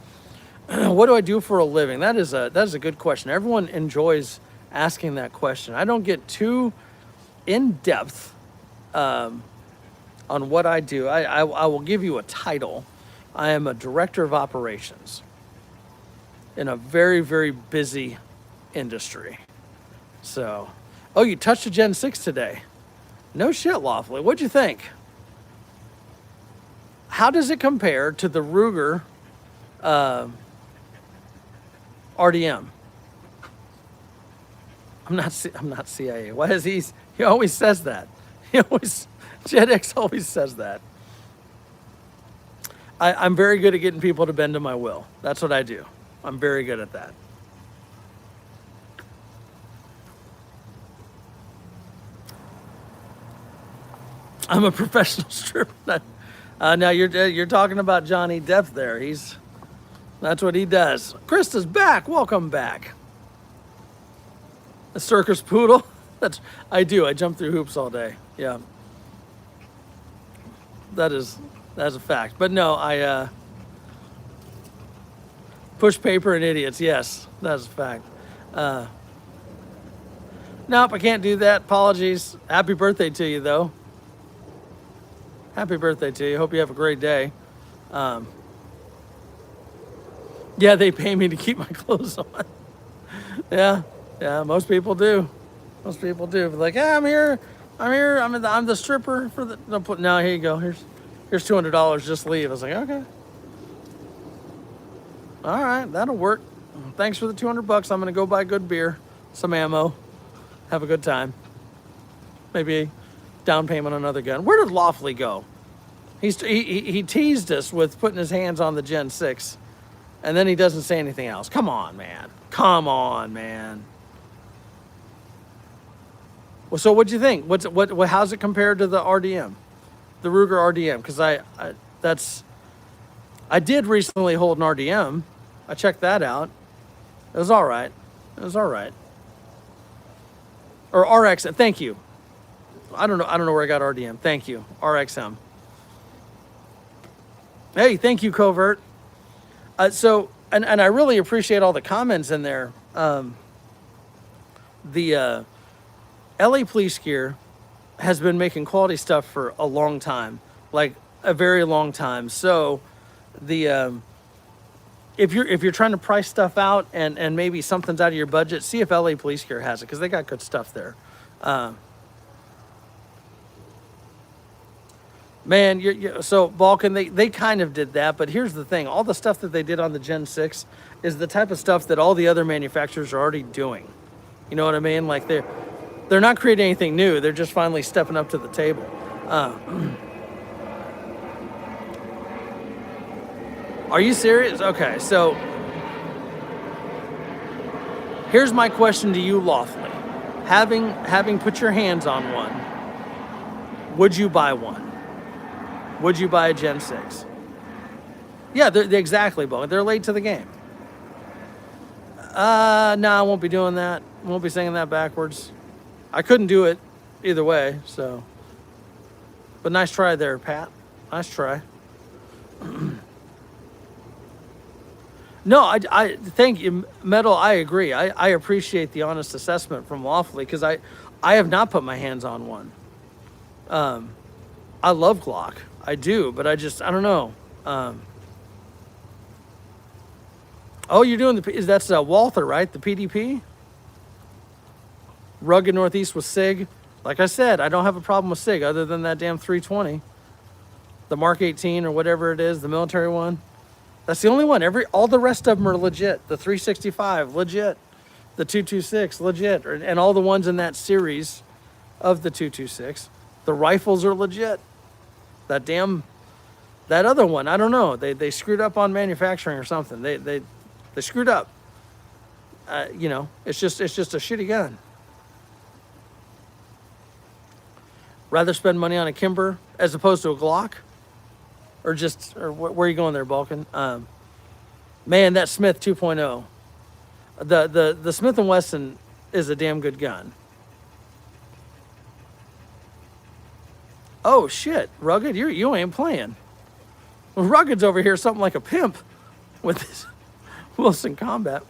What do I do for a living? That is a good question. Everyone enjoys asking that question. I don't get too in depth on what I do. I will give you a title. I am a director of operations in a very, very busy industry. So, oh, you touched a Gen 6 today. No shit, Lawfully. What'd you think? How does it compare to the Ruger RDM? I'm not CIA. Why is he always says that? JetX always says that. I'm very good at getting people to bend to my will. That's what I do. I'm very good at that. I'm a professional stripper. Now you're talking about Johnny Depp there. That's what he does. Krista's back. Welcome back. A circus poodle. I do. I jump through hoops all day. Yeah. That's a fact. But no, I push paper and idiots. Yes, that's a fact. Nope, I can't do that. Apologies. Happy birthday to you, though. Happy birthday to you. Hope you have a great day. Yeah, they pay me to keep my clothes on. Yeah, most people do. Most people do. Like, yeah, I'm here. I'm the stripper for the. No, here you go. Here's $200. Just leave. I was like, okay. All right, that'll work. Thanks for the $200. I'm gonna go buy good beer, some ammo, have a good time. Maybe down payment on another gun. Where did Lawfully go? He teased us with putting his hands on the Gen 6, and then he doesn't say anything else. Come on, man. Come on, man. Well, so what'd you think? How's it compared to the RDM, the Ruger RDM? Because I did recently hold an RDM. I checked that out. It was all right. Or RX. Thank you. I don't know where I got RDM. Thank you, RXM. Hey, thank you, Covert. So I really appreciate all the comments in there. The LA Police Gear has been making quality stuff for a long time, like a very long time. So the if you're trying to price stuff out and maybe something's out of your budget, see if LA Police Gear has it, because they got good stuff there. Man, so Balkan, they kind of did that, but here's the thing. All the stuff that they did on the Gen 6 is the type of stuff that all the other manufacturers are already doing. You know what I mean? Like they're not creating anything new. They're just finally stepping up to the table. Are you serious? Okay, so here's my question to you, Lawfully. Having put your hands on one, would you buy one? Would you buy a Gen 6? Yeah, they're exactly, Bo. They're late to the game. No, I won't be doing that. Won't be singing that backwards. I couldn't do it either way, so. But nice try there, Pat. Nice try. No, I thank you, Metal. I agree. I appreciate the honest assessment from Lawfully, because I have not put my hands on one. I love Glock. I do, but I don't know. Oh, you're doing that's Walther, right? The PDP? Rugged Northeast with SIG. Like I said, I don't have a problem with SIG other than that damn 320. The Mark 18 or whatever it is, the military one. That's the only one. All the rest of them are legit. The 365, legit. The 226, legit. And all the ones in that series of the 226. The rifles are legit. That other one, I don't know. They screwed up on manufacturing or something. They screwed up. You know, it's just a shitty gun. Rather spend money on a Kimber as opposed to a Glock? Or where are you going there, Balkan? Man, that Smith 2.0. The Smith & Wesson is a damn good gun. Oh shit, Rugged, you ain't playing. Rugged's over here something like a pimp with this Wilson Combat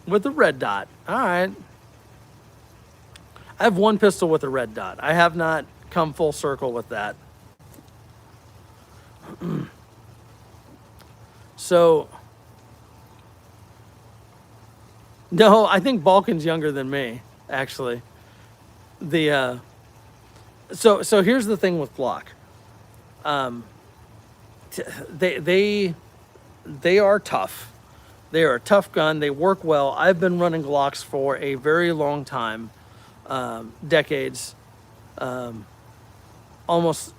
with a red dot. All right. I have one pistol with a red dot. I have not come full circle with that. So, no, I think Balkan's younger than me, actually. So here's the thing with Glock. They are tough. They are a tough gun. They work well. I've been running Glocks for a very long time, decades, almost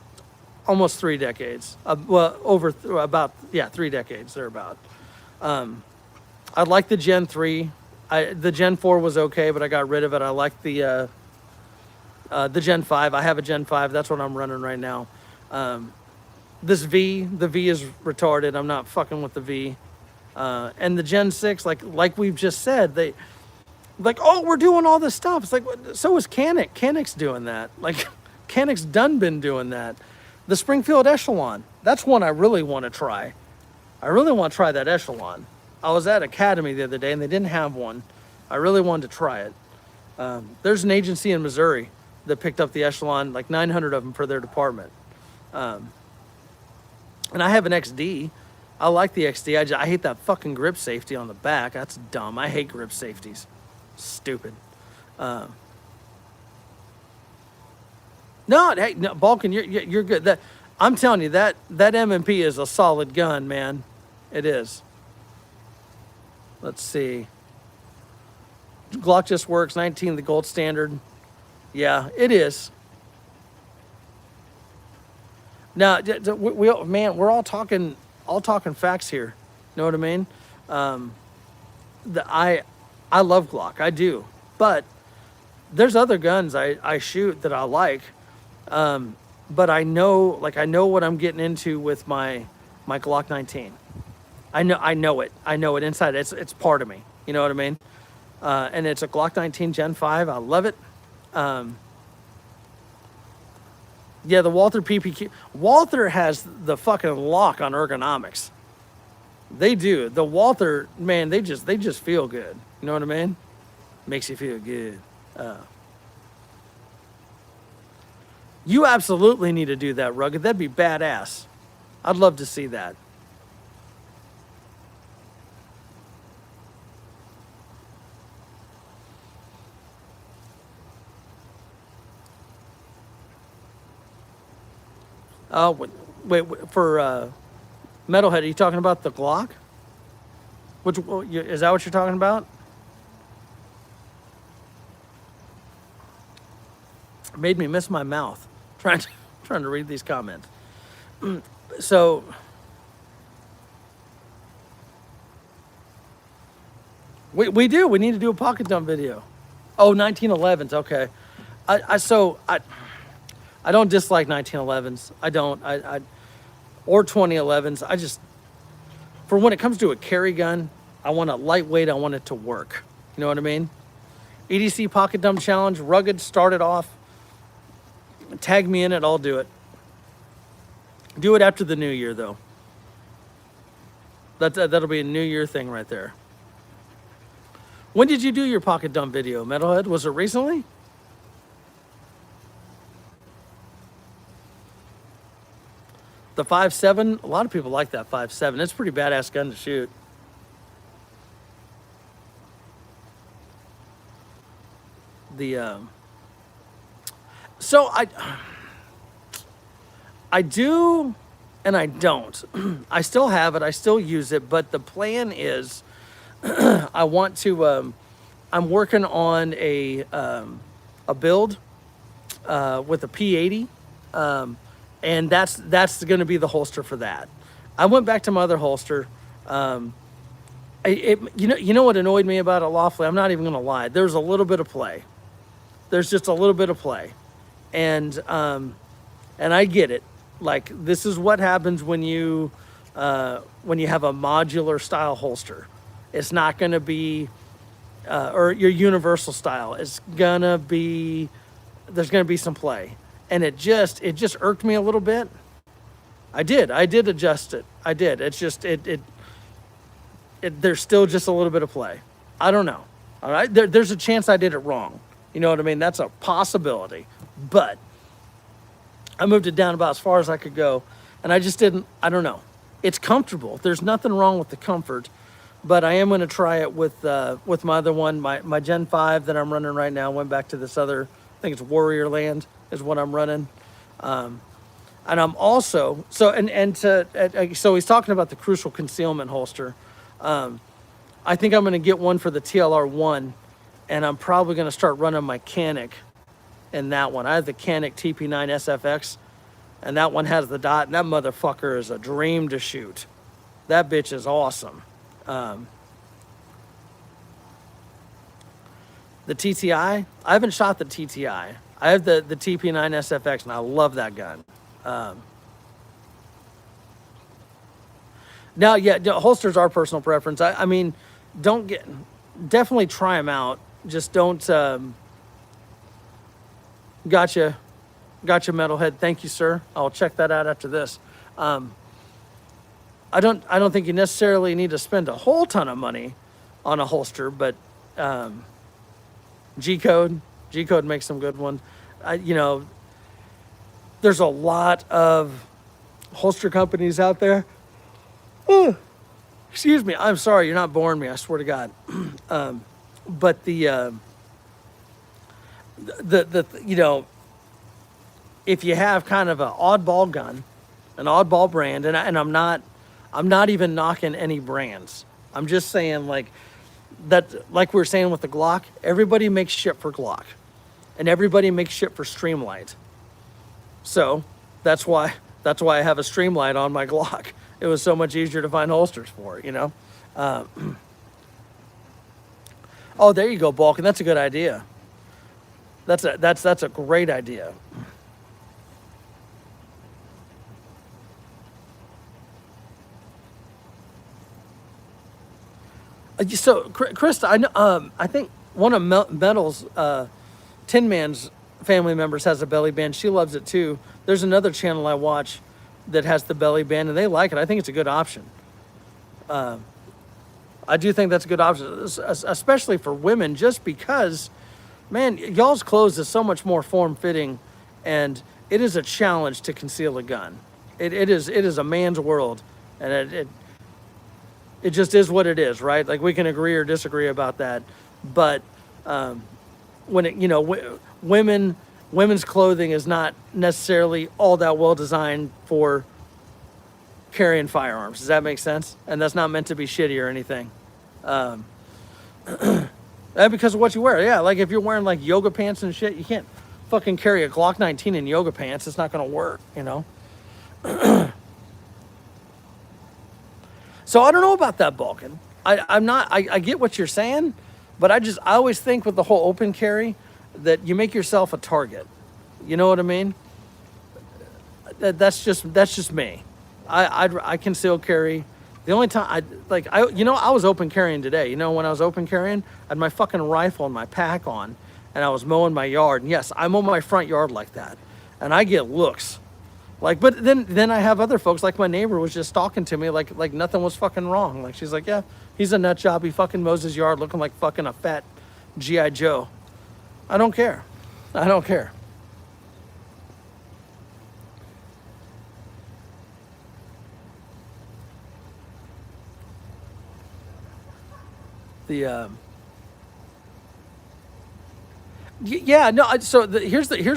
3 decades. About 3 decades. They're about. I like the Gen 3. The Gen 4 was okay, but I got rid of it. I like the Gen 5. I have a Gen 5. That's what I'm running right now. The V is retarded. I'm not fucking with the V. And the Gen 6, like we've just said, they oh, we're doing all this stuff. It's like, so is Canik. Canik's doing that. Like, Canik's done been doing that. The Springfield Echelon, that's one I really want to try. I really want to try that Echelon. I was at Academy the other day and they didn't have one. I really wanted to try it. There's an agency in Missouri that picked up the Echelon, like 900 of them for their department. And I have an XD. I like the XD. I hate that fucking grip safety on the back. That's dumb. I hate grip safeties. Stupid. No, Balkan, you're good. I'm telling you, that M&P is a solid gun, man. It is. Let's see. Glock just works. 19, the gold standard. Yeah, it is. Now, we're all talking facts here. You know what I mean? I love Glock. I do. But there's other guns I shoot that I like. But I know what I'm getting into with my Glock 19. I know it. I know it inside. It's part of me. You know what I mean? And it's a Glock 19 Gen 5. I love it. Yeah, the Walther PPQ. Walther has the fucking lock on ergonomics. They do. The Walther, man, they just feel good. You know what I mean? Makes you feel good. You absolutely need to do that, Rugged. That'd be badass. I'd love to see that. Wait, for Metalhead, are you talking about the Glock? Is that what you're talking about? Made me miss my mouth trying to read these comments. So we do. We need to do a pocket dump video. Oh, 1911s. Okay. I don't dislike 1911s. I don't. Or 2011s. I just, for when it comes to a carry gun, I want it lightweight. I want it to work. You know what I mean? EDC Pocket Dump Challenge. Rugged started off. Tag me in it. I'll do it. Do it after the new year, though. That'll be a new year thing right there. When did you do your pocket dump video, Metalhead? Was it recently? The 5.7, a lot of people like that 5.7. It's a pretty badass gun to shoot. So I do and I don't. I still have it. I still use it. But the plan is I want to I'm working on a build with a P80, and that's going to be the holster for that. I went back to my other holster. You know what annoyed me about it lawfully? I'm not even going to lie. There's a little bit of play. There's just a little bit of play, and I get it. Like, this is what happens when you have a modular style holster. It's not going to be, or your universal style. It's gonna be, there's gonna be some play, and it just irked me a little bit. I did adjust it. I did. It's just there's still just a little bit of play. I don't know. All right, there's a chance I did it wrong. You know what I mean? That's a possibility. But I moved it down about as far as I could go, and I just didn't. I don't know. It's comfortable. There's nothing wrong with the comfort, but I am going to try it with my other one, my Gen 5 that I'm running right now. Went back to this other, I think it's Warrior Land is what I'm running. And I'm also, so he's talking about the Crucial Concealment holster. I think I'm going to get one for the TLR1, and I'm probably going to start running my Canic in that one. I have the Canic TP9 SFX, and that one has the dot, and that motherfucker is a dream to shoot. That bitch is awesome. The TTI, I haven't shot the TTI. I have the TP9 SFX, and I love that gun. Now, yeah, holsters are personal preference. I mean, definitely try them out. Just don't, gotcha, Metalhead. Thank you, sir. I'll check that out after this. I don't think you necessarily need to spend a whole ton of money on a holster, but, G-Code makes some good ones. There's a lot of holster companies out there. Oh, excuse me. I'm sorry. You're not boring me. I swear to God. But if you have kind of an oddball gun, an oddball brand, and I'm not even knocking any brands. I'm just saying, like we were saying with the Glock, everybody makes shit for Glock, and everybody makes shit for Streamlight. So that's why I have a Streamlight on my Glock. It was so much easier to find holsters for, Oh, there you go, Balkan. That's a good idea. That's a great idea. So, Krista, I know. I think one of Metal's Tin Man's family members has a belly band. She loves it too. There's another channel I watch that has the belly band, and they like it. I think it's a good option. I do think that's a good option, especially for women, just because, man, y'all's clothes is so much more form-fitting, and it is a challenge to conceal a gun. It is a man's world, and it just is what it is, right? Like, we can agree or disagree about that, but when women's clothing is not necessarily all that well designed for carrying firearms. Does that make sense? And that's not meant to be shitty or anything. Because of what you wear. Yeah, like if you're wearing like yoga pants and shit, you can't fucking carry a Glock 19 in yoga pants. It's not going to work, So I don't know about that, Balkan. I get what you're saying, but I always think with the whole open carry that you make yourself a target. You know what I mean? That's just me. I conceal carry. The only time I was open carrying today. When I was open carrying, I had my fucking rifle and my pack on, and I was mowing my yard. And yes, I mow my front yard like that, and I get looks. But then I have other folks, like my neighbor was just talking to me like nothing was fucking wrong. Like, she's like, yeah, he's a nut job. He fucking mows his yard looking like fucking a fat G.I. Joe. I don't care. Here's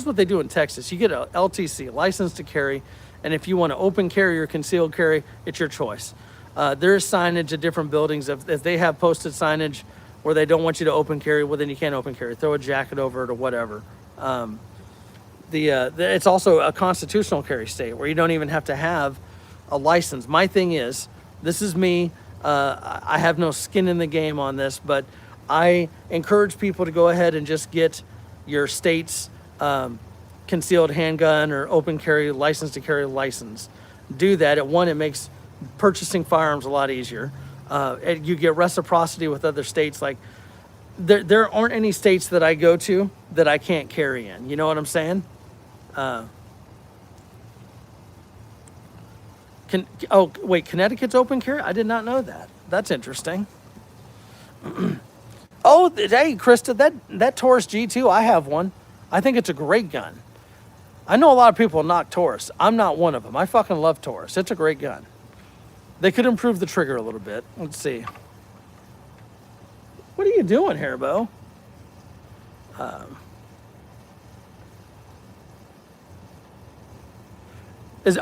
what they do in Texas. You get a LTC, license to carry, and if you want to open carry or concealed carry, it's your choice. There is signage at different buildings. If they have posted signage where they don't want you to open carry, well, then you can't open carry. Throw a jacket over it or whatever. It's also a constitutional carry state where you don't even have to have a license. My thing is, this is me. I have no skin in the game on this, but I encourage people to go ahead and just get your state's concealed handgun or open carry license to carry license. Do that. It makes purchasing firearms a lot easier. You get reciprocity with other states. Like there aren't any states that I go to that I can't carry in. You know what I'm saying? Connecticut's open carry? I did not know that. That's interesting. Oh, hey, Krista, that Taurus G2, I have one. I think it's a great gun. I know a lot of people knock Taurus. I'm not one of them. I fucking love Taurus. It's a great gun. They could improve the trigger a little bit. Let's see. What are you doing here, Bo?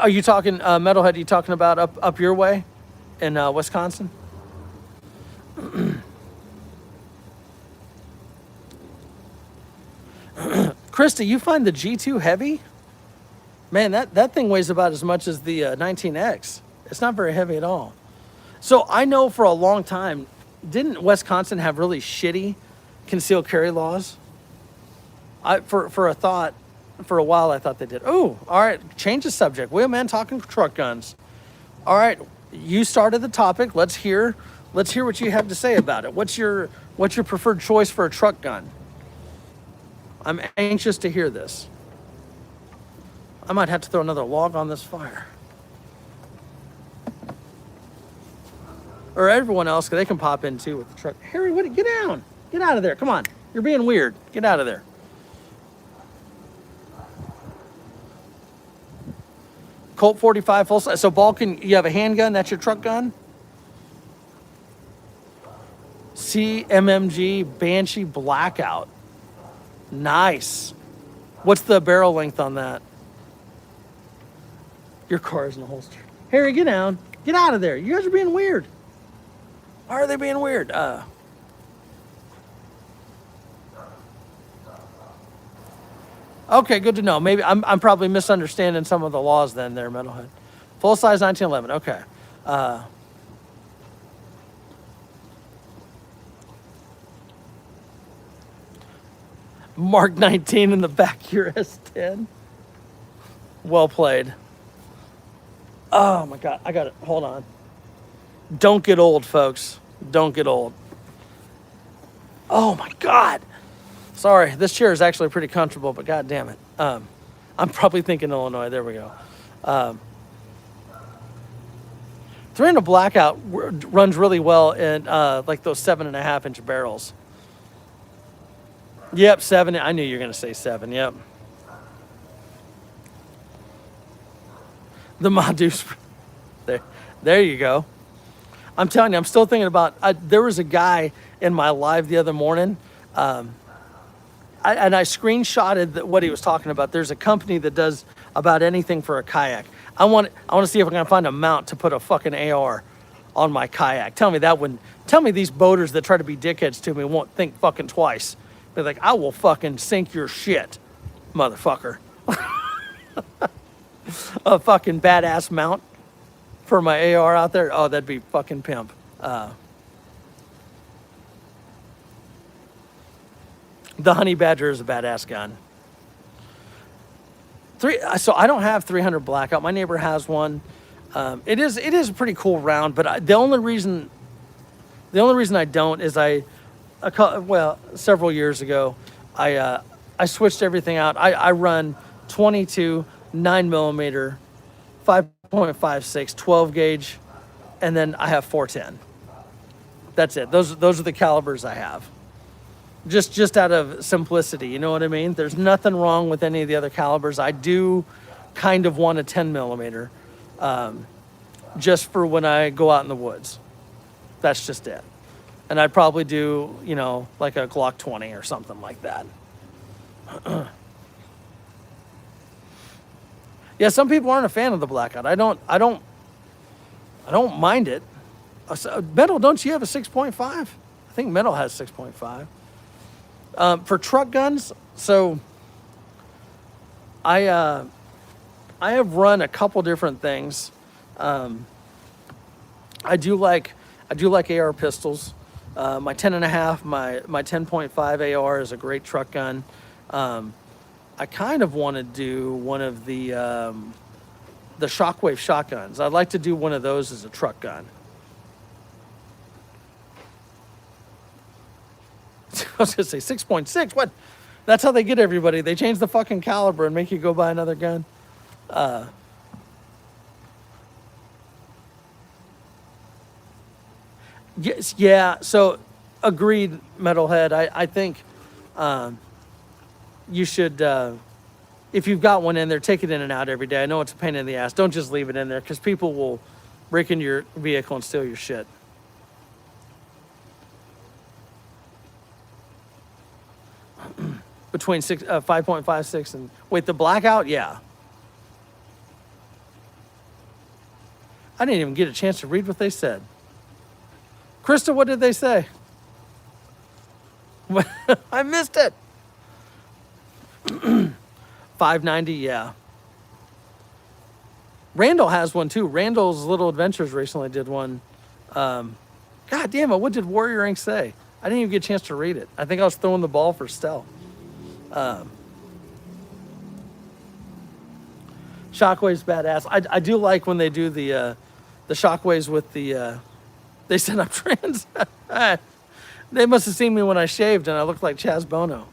Are you talking, Metalhead, are you talking about up your way in Wisconsin? Krista, you find the G2 heavy? Man, that thing weighs about as much as the 19X. It's not very heavy at all. So I know for a long time, didn't Wisconsin have really shitty concealed carry laws? For a while I thought they did. Oh, all right, change the subject. Wheelman talking truck guns. All right, you started the topic. Let's hear what you have to say about it. What's your preferred choice for a truck gun? I'm anxious to hear this. I might have to throw another log on this fire. Or everyone else, they can pop in too with the truck. Harry, get down. Get out of there. Come on. You're being weird. Get out of there. Colt 45 full size. So Balkan, you have a handgun, that's your truck gun? CMMG Banshee Blackout. Nice. What's the barrel length on that? Your car is in a holster. Harry, get down. Get out of there. You guys are being weird. Why are they being weird? Okay, good to know. Maybe I'm probably misunderstanding some of the laws then there, Metalhead. Full size 1911. Okay. Mark 19 in the back of your S10. Well played. Oh my God, I got it. Hold on. Don't get old, folks. Don't get old. Oh my God. Sorry, this chair is actually pretty comfortable, but God damn it. I'm probably thinking Illinois. There we go. 300 Blackout runs really well in like those 7.5-inch barrels. Yep, 7. I knew you were going to say 7. Yep. The Madus. There you go. I'm telling you, I'm still thinking about, there was a guy in my live the other morning, and I screenshotted what he was talking about. There's a company that does about anything for a kayak. I want to see if I can find a mount to put a fucking AR on my kayak. Tell me these boaters that try to be dickheads to me won't think fucking twice. They're like, I will fucking sink your shit, motherfucker. A fucking badass mount for my AR out there. Oh, that'd be fucking pimp. The Honey Badger is a badass gun. So I don't have 300 Blackout. My neighbor has one. It is a pretty cool round, but the only reason I don't is several years ago, I switched everything out. I run 22 9mm, 5.56, 12 gauge, and then I have 410. That's it. Those are the calibers I have. Just out of simplicity, you know what I mean? There's nothing wrong with any of the other calibers. I do kind of want a 10mm, just for when I go out in the woods. That's just it. And I'd probably do, like a Glock 20 or something like that. Yeah, some people aren't a fan of the Blackout. I don't mind it. Metal, don't you have a 6.5? I think Metal has 6.5. For truck guns, so I have run a couple different things. I do like AR pistols. My 10.5, my 10.5 AR is a great truck gun. I kind of want to do one of the Shockwave shotguns. I'd like to do one of those as a truck gun. I was gonna say 6.6. What? That's how they get everybody. They change the fucking caliber and make you go buy another gun. Yes, yeah. So, agreed, Metalhead. I think you should, if you've got one in there, take it in and out every day. I know it's a pain in the ass. Don't just leave it in there because people will break into your vehicle and steal your shit. Between 5.56 and wait, the blackout, yeah. I didn't even get a chance to read what they said. Krista, what did they say? I missed it. 590, yeah. Randall has one too. Randall's Little Adventures recently did one. God damn it, what did Warrior Inc. say? I didn't even get a chance to read it. I think I was throwing the ball for stealth. Shockwave's badass. I do like when they do the shockwaves with the they set up trans. They must have seen me when I shaved and I looked like Chaz Bono.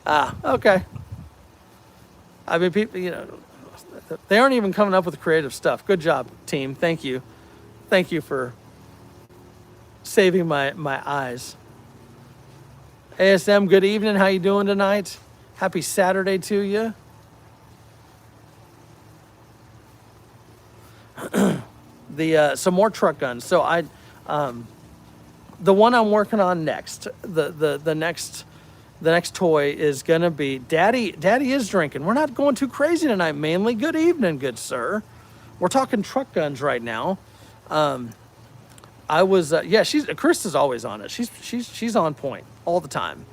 Ah, okay. I mean, people, they aren't even coming up with creative stuff. Good job, team. Thank you. Thank you for saving my eyes. ASM, good evening. How you doing tonight? Happy Saturday to you. Some more truck guns. So the one I'm working on next, the next toy is gonna be Daddy is drinking. We're not going too crazy tonight, mainly. Good evening, good sir. We're talking truck guns right now. Krista's always on it. She's on point all the time.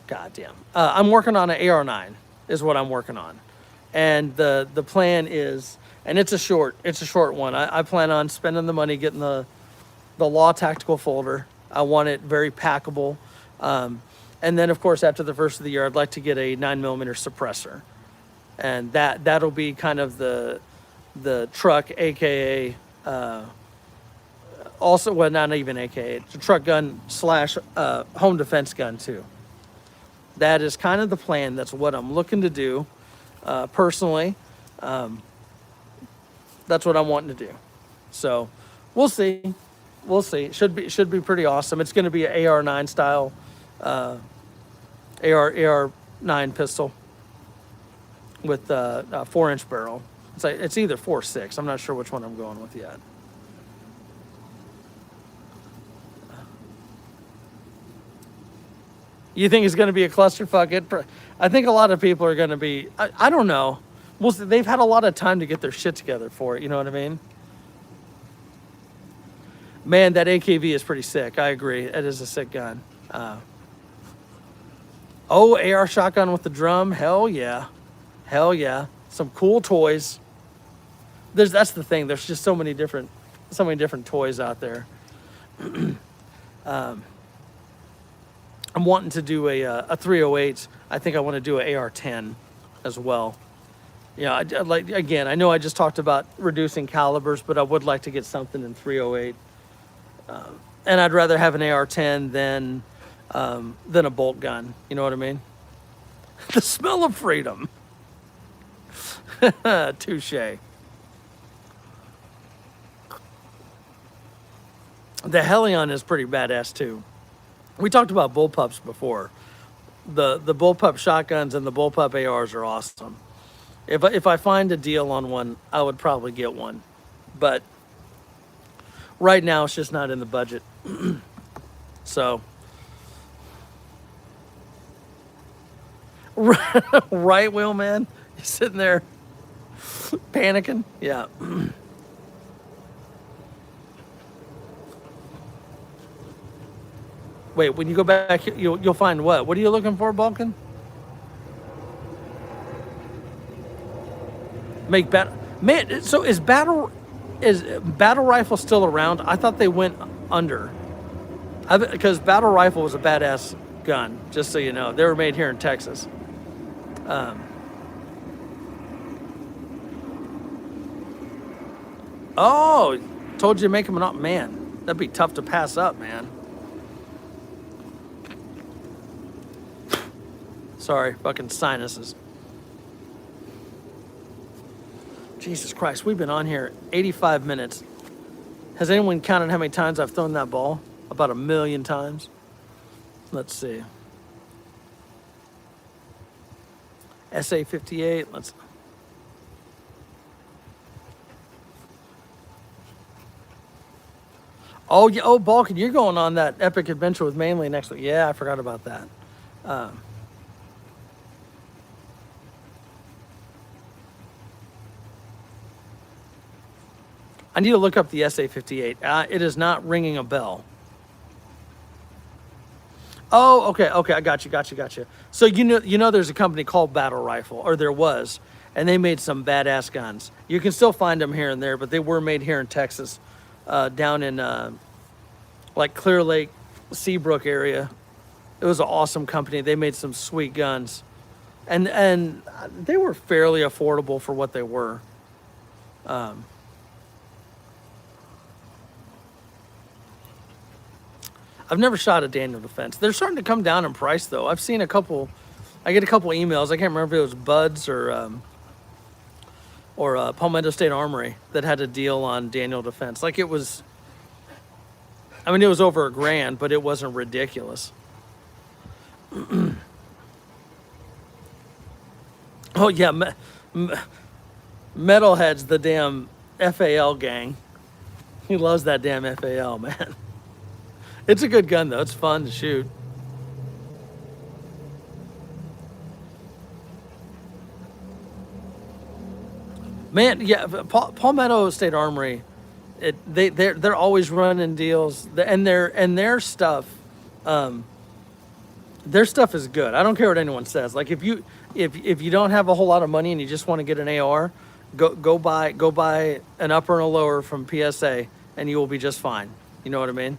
Goddamn. I'm working on an AR9 is what I'm working on. And the plan is, and it's a short one. I plan on spending the money getting the Law Tactical folder. I want it very packable. And then of course, after the first of the year, I'd like to get a 9mm suppressor. And that'll be kind of the truck, AKA, also, well, not even AKA, it's a truck gun / home defense gun too. That is kind of the plan. That's what I'm looking to do, personally. That's what I'm wanting to do. So, we'll see. We'll see. Should be pretty awesome. It's going to be an AR9 style, AR9 pistol with a 4-inch barrel. It's either 4.6. I'm not sure which one I'm going with yet. You think it's going to be a clusterfuck? I think a lot of people are going to be. I don't know. Well, they've had a lot of time to get their shit together for it. You know what I mean? Man, that AKV is pretty sick. I agree. It is a sick gun. AR shotgun with the drum. Hell yeah. Hell yeah. Some cool toys. That's the thing. There's just so many different toys out there. I'm wanting to do a 308. I think I want to do an AR-10 as well. Yeah, I know I just talked about reducing calibers, but I would like to get something in 308. And I'd rather have an AR-10 than a bolt gun. You know what I mean? The smell of freedom. Touche. The Helion is pretty badass too. We talked about bullpups before. The bullpup shotguns and the bullpup ARs are awesome. If I find a deal on one, I would probably get one. But right now, it's just not in the budget. So, right, Will, man? You're sitting there. Panicking. Yeah. Wait, when you go back, you'll find what? What are you looking for, Balkan? Make battle. Man, so is battle rifle still around? I thought they went under. Because battle rifle was a badass gun. Just so you know, they were made here in Texas. Um, oh, told you to make them an up, man. That'd be tough to pass up, man. Sorry, fucking sinuses. Jesus Christ, we've been on here 85 minutes. Has anyone counted how many times I've thrown that ball? About 1,000,000 times. Let's see. SA-58, let's... Oh, yeah, oh, Balkan, you're going on that epic adventure with Mainly next week. Yeah, I forgot about that. Um, I need to look up the SA-58. It is not ringing a bell. Oh, okay, I got you. So you know, there's a company called Battle Rifle, or there was, and they made some badass guns. You can still find them here and there, but they were made here in Texas, down in like Clear Lake, Seabrook area. It was an awesome company. They made some sweet guns, and they were fairly affordable for what they were. I've never shot a Daniel Defense. They're starting to come down in price, though. I've seen a couple. I get a couple emails. I can't remember if it was Buds or Palmetto State Armory that had a deal on Daniel Defense. Like it was. I mean, it was over $1,000, but it wasn't ridiculous. Oh yeah, Metalhead's the damn FAL gang. He loves that damn FAL, man. It's a good gun, though. It's fun to shoot. Man, yeah, Palmetto State Armory, they're always running deals, and their stuff, their stuff is good. I don't care what anyone says. Like if you don't have a whole lot of money and you just want to get an AR, go buy an upper and a lower from PSA, and you will be just fine. You know what I mean?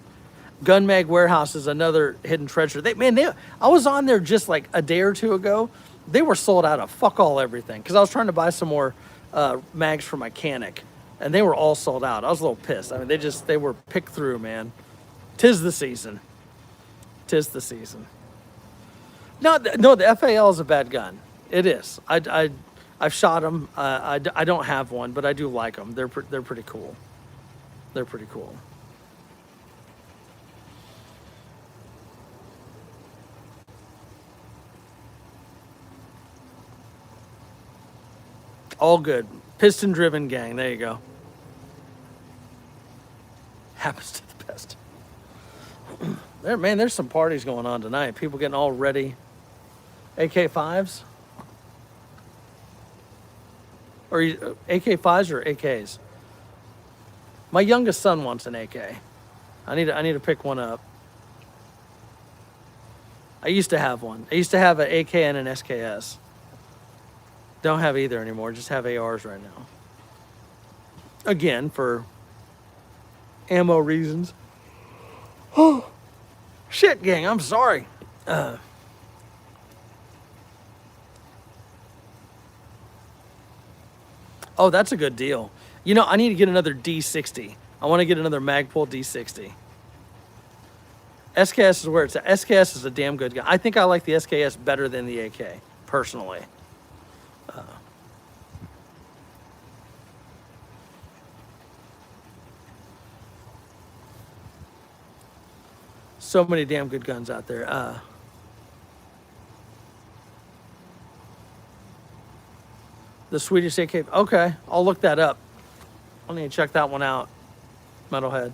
Gun Mag Warehouse is another hidden treasure. I was on there just like a day or two ago. They were sold out of fuck all everything because I was trying to buy some more mags for my Canic, and they were all sold out. I was a little pissed. I mean, they were picked through, man. Tis the season. Tis the season. No, the FAL is a bad gun. It is. I've shot them. I don't have one, but I do like them. They're pretty cool. They're pretty cool. All good. Piston driven gang. There you go. Happens to the best. There's some parties going on tonight. People getting all ready. AK-5s? Or AK-5s or AKs? My youngest son wants an AK. I need to pick one up. I used to have one. I used to have an AK and an SKS. Don't have either anymore. Just have ARs right now. Again, for ammo reasons. Oh, shit, gang. I'm sorry. Oh, that's a good deal. You know, I need to get another D60. I want to get another Magpul D60. SKS is where it's at. SKS is a damn good gun. I think I like the SKS better than the AK, personally. So many damn good guns out there. The Swedish AK. Okay, I'll look that up. I'll need to check that one out. Metalhead.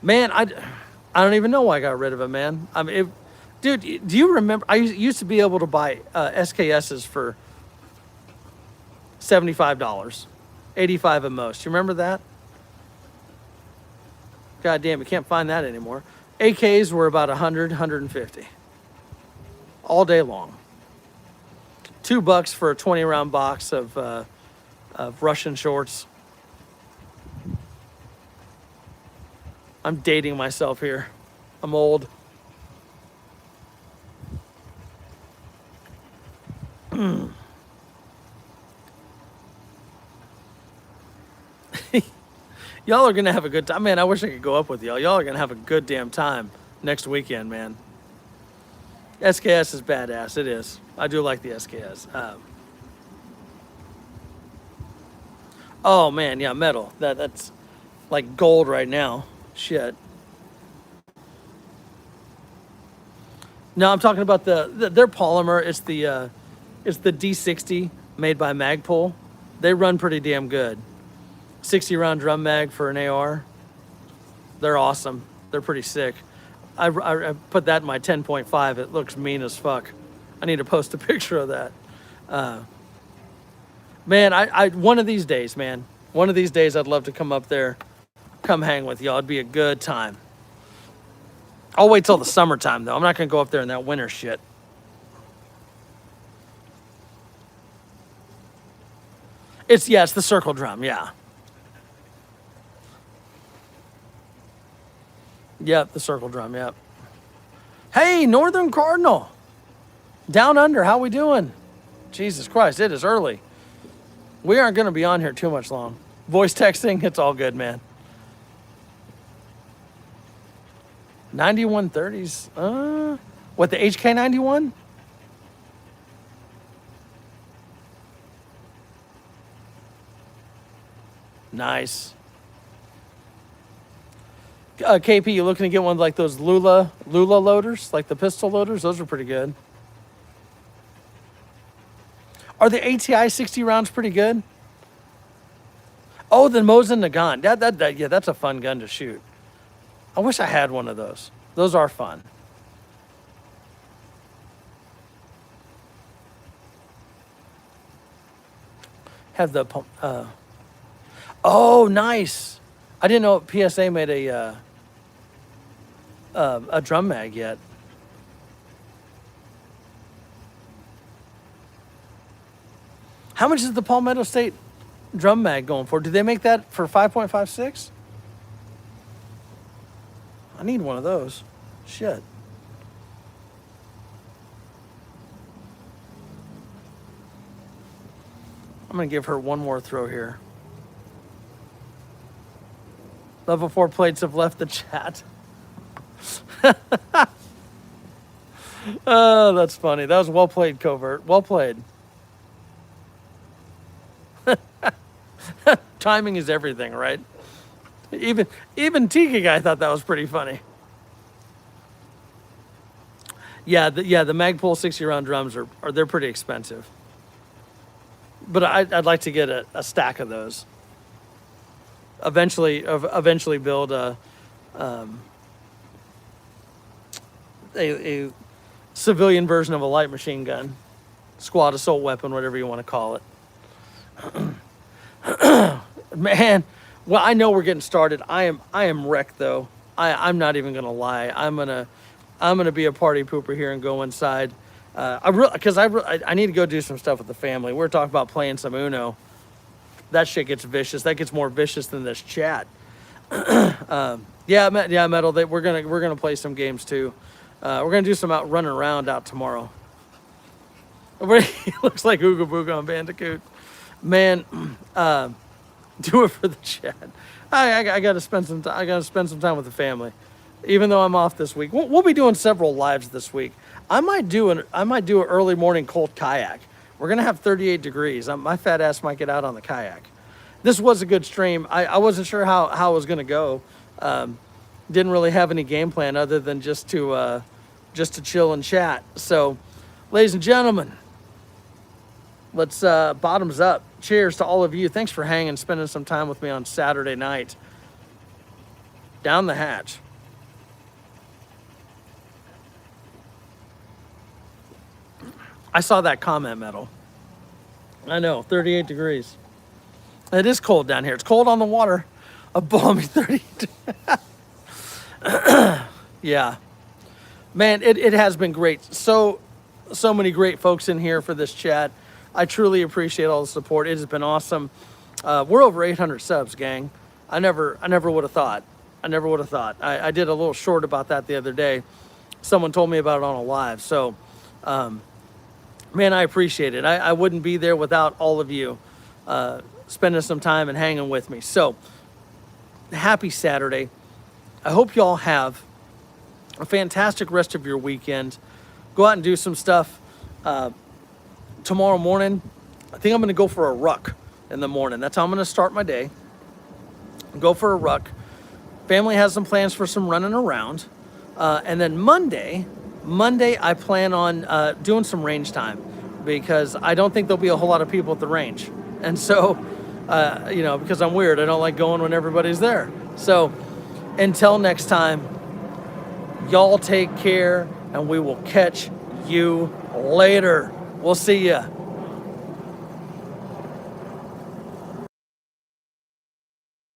Man, I don't even know why I got rid of it, man. I mean, dude, do you remember? I used to be able to buy SKSs for $75, 85 at most. You remember that? God damn, you can't find that anymore. AKs were about 100, 150 all day long. $2 for a 20-round box of Russian shorts. I'm dating myself here. I'm old. Y'all are gonna have a good time. Man, I wish I could go up with y'all. Y'all are gonna have a good damn time next weekend, man. SKS is badass. It is. I do like the SKS. Oh man, yeah, metal. That's like gold right now. Shit. No, I'm talking about their polymer. It's the D60 made by Magpul. They run pretty damn good. 60 round drum mag for an AR. They're awesome. They're pretty sick. I put that in my 10.5. It looks mean as fuck. I need to post a picture of that. Man, I one of these days, man. One of these days I'd love to come up there, come hang with y'all. It'd be a good time. I'll wait till the summertime though. I'm not gonna go up there in that winter shit. It's the circle drum, yeah. Yep, the circle drum, yep. Hey, Northern Cardinal. Down under, how we doing? Jesus Christ, it is early. We aren't gonna be on here too much long. Voice texting, it's all good, man. 9130s. What, the HK91? Nice. KP, you looking to get one like those Lula loaders, like the pistol loaders? Those are pretty good. Are the ATI 60 rounds pretty good? Oh, the Mosin Nagant. Yeah, that's a fun gun to shoot. I wish I had one of those. Those are fun. Have the oh, nice. I didn't know PSA made a drum mag yet. How much is the Palmetto State drum mag going for? Do they make that for 5.56? I need one of those. Shit. I'm gonna give her one more throw here. Level 4 plates have left the chat. Oh, that's funny. That was well played, Covert. Well played. Timing is everything, right? Even Tiki guy thought that was pretty funny. Yeah, the Magpul 60 round drums are they're pretty expensive. But I'd like to get a stack of those. Eventually build a civilian version of a light machine gun, squad assault weapon, whatever you want to call it. Man, well, I know we're getting started. I am wrecked though. I'm not even gonna lie. I'm gonna be a party pooper here and go inside. I need to go do some stuff with the family. We're talking about playing some Uno. That shit gets vicious. That gets more vicious than this chat. Metal. We're gonna play some games too. We're gonna do some running around out tomorrow. He looks like Ooga Booga on Bandicoot. Man, do it for the chat. I gotta spend some time. I gotta spend some time with the family, even though I'm off this week. We'll be doing several lives this week. I might do an early morning cold kayak. We're gonna have 38 degrees. My fat ass might get out on the kayak. This was a good stream. I wasn't sure how it was gonna go. Didn't really have any game plan other than just to chill and chat. So, ladies and gentlemen, let's bottoms up. Cheers to all of you. Thanks for hanging, spending some time with me on Saturday night. Down the hatch. I saw that comment, Metal. I know, 38 degrees. It is cold down here. It's cold on the water. A balmy 30. Yeah. Man, it has been great. So many great folks in here for this chat. I truly appreciate all the support. It has been awesome. We're over 800 subs, gang. I never would have thought. I never would have thought. I did a little short about that the other day. Someone told me about it on a live. So, man, I appreciate it. I wouldn't be there without all of you spending some time and hanging with me. So, happy Saturday. I hope you all have a fantastic rest of your weekend. Go out and do some stuff. Tomorrow morning, I think I'm going to go for a ruck in the morning. That's how I'm going to start my day. Go for a ruck. Family has some plans for some running around. And then Monday, I plan on doing some range time because I don't think there'll be a whole lot of people at the range. And so, because I'm weird, I don't like going when everybody's there. So until next time, y'all take care and we will catch you later. We'll see ya.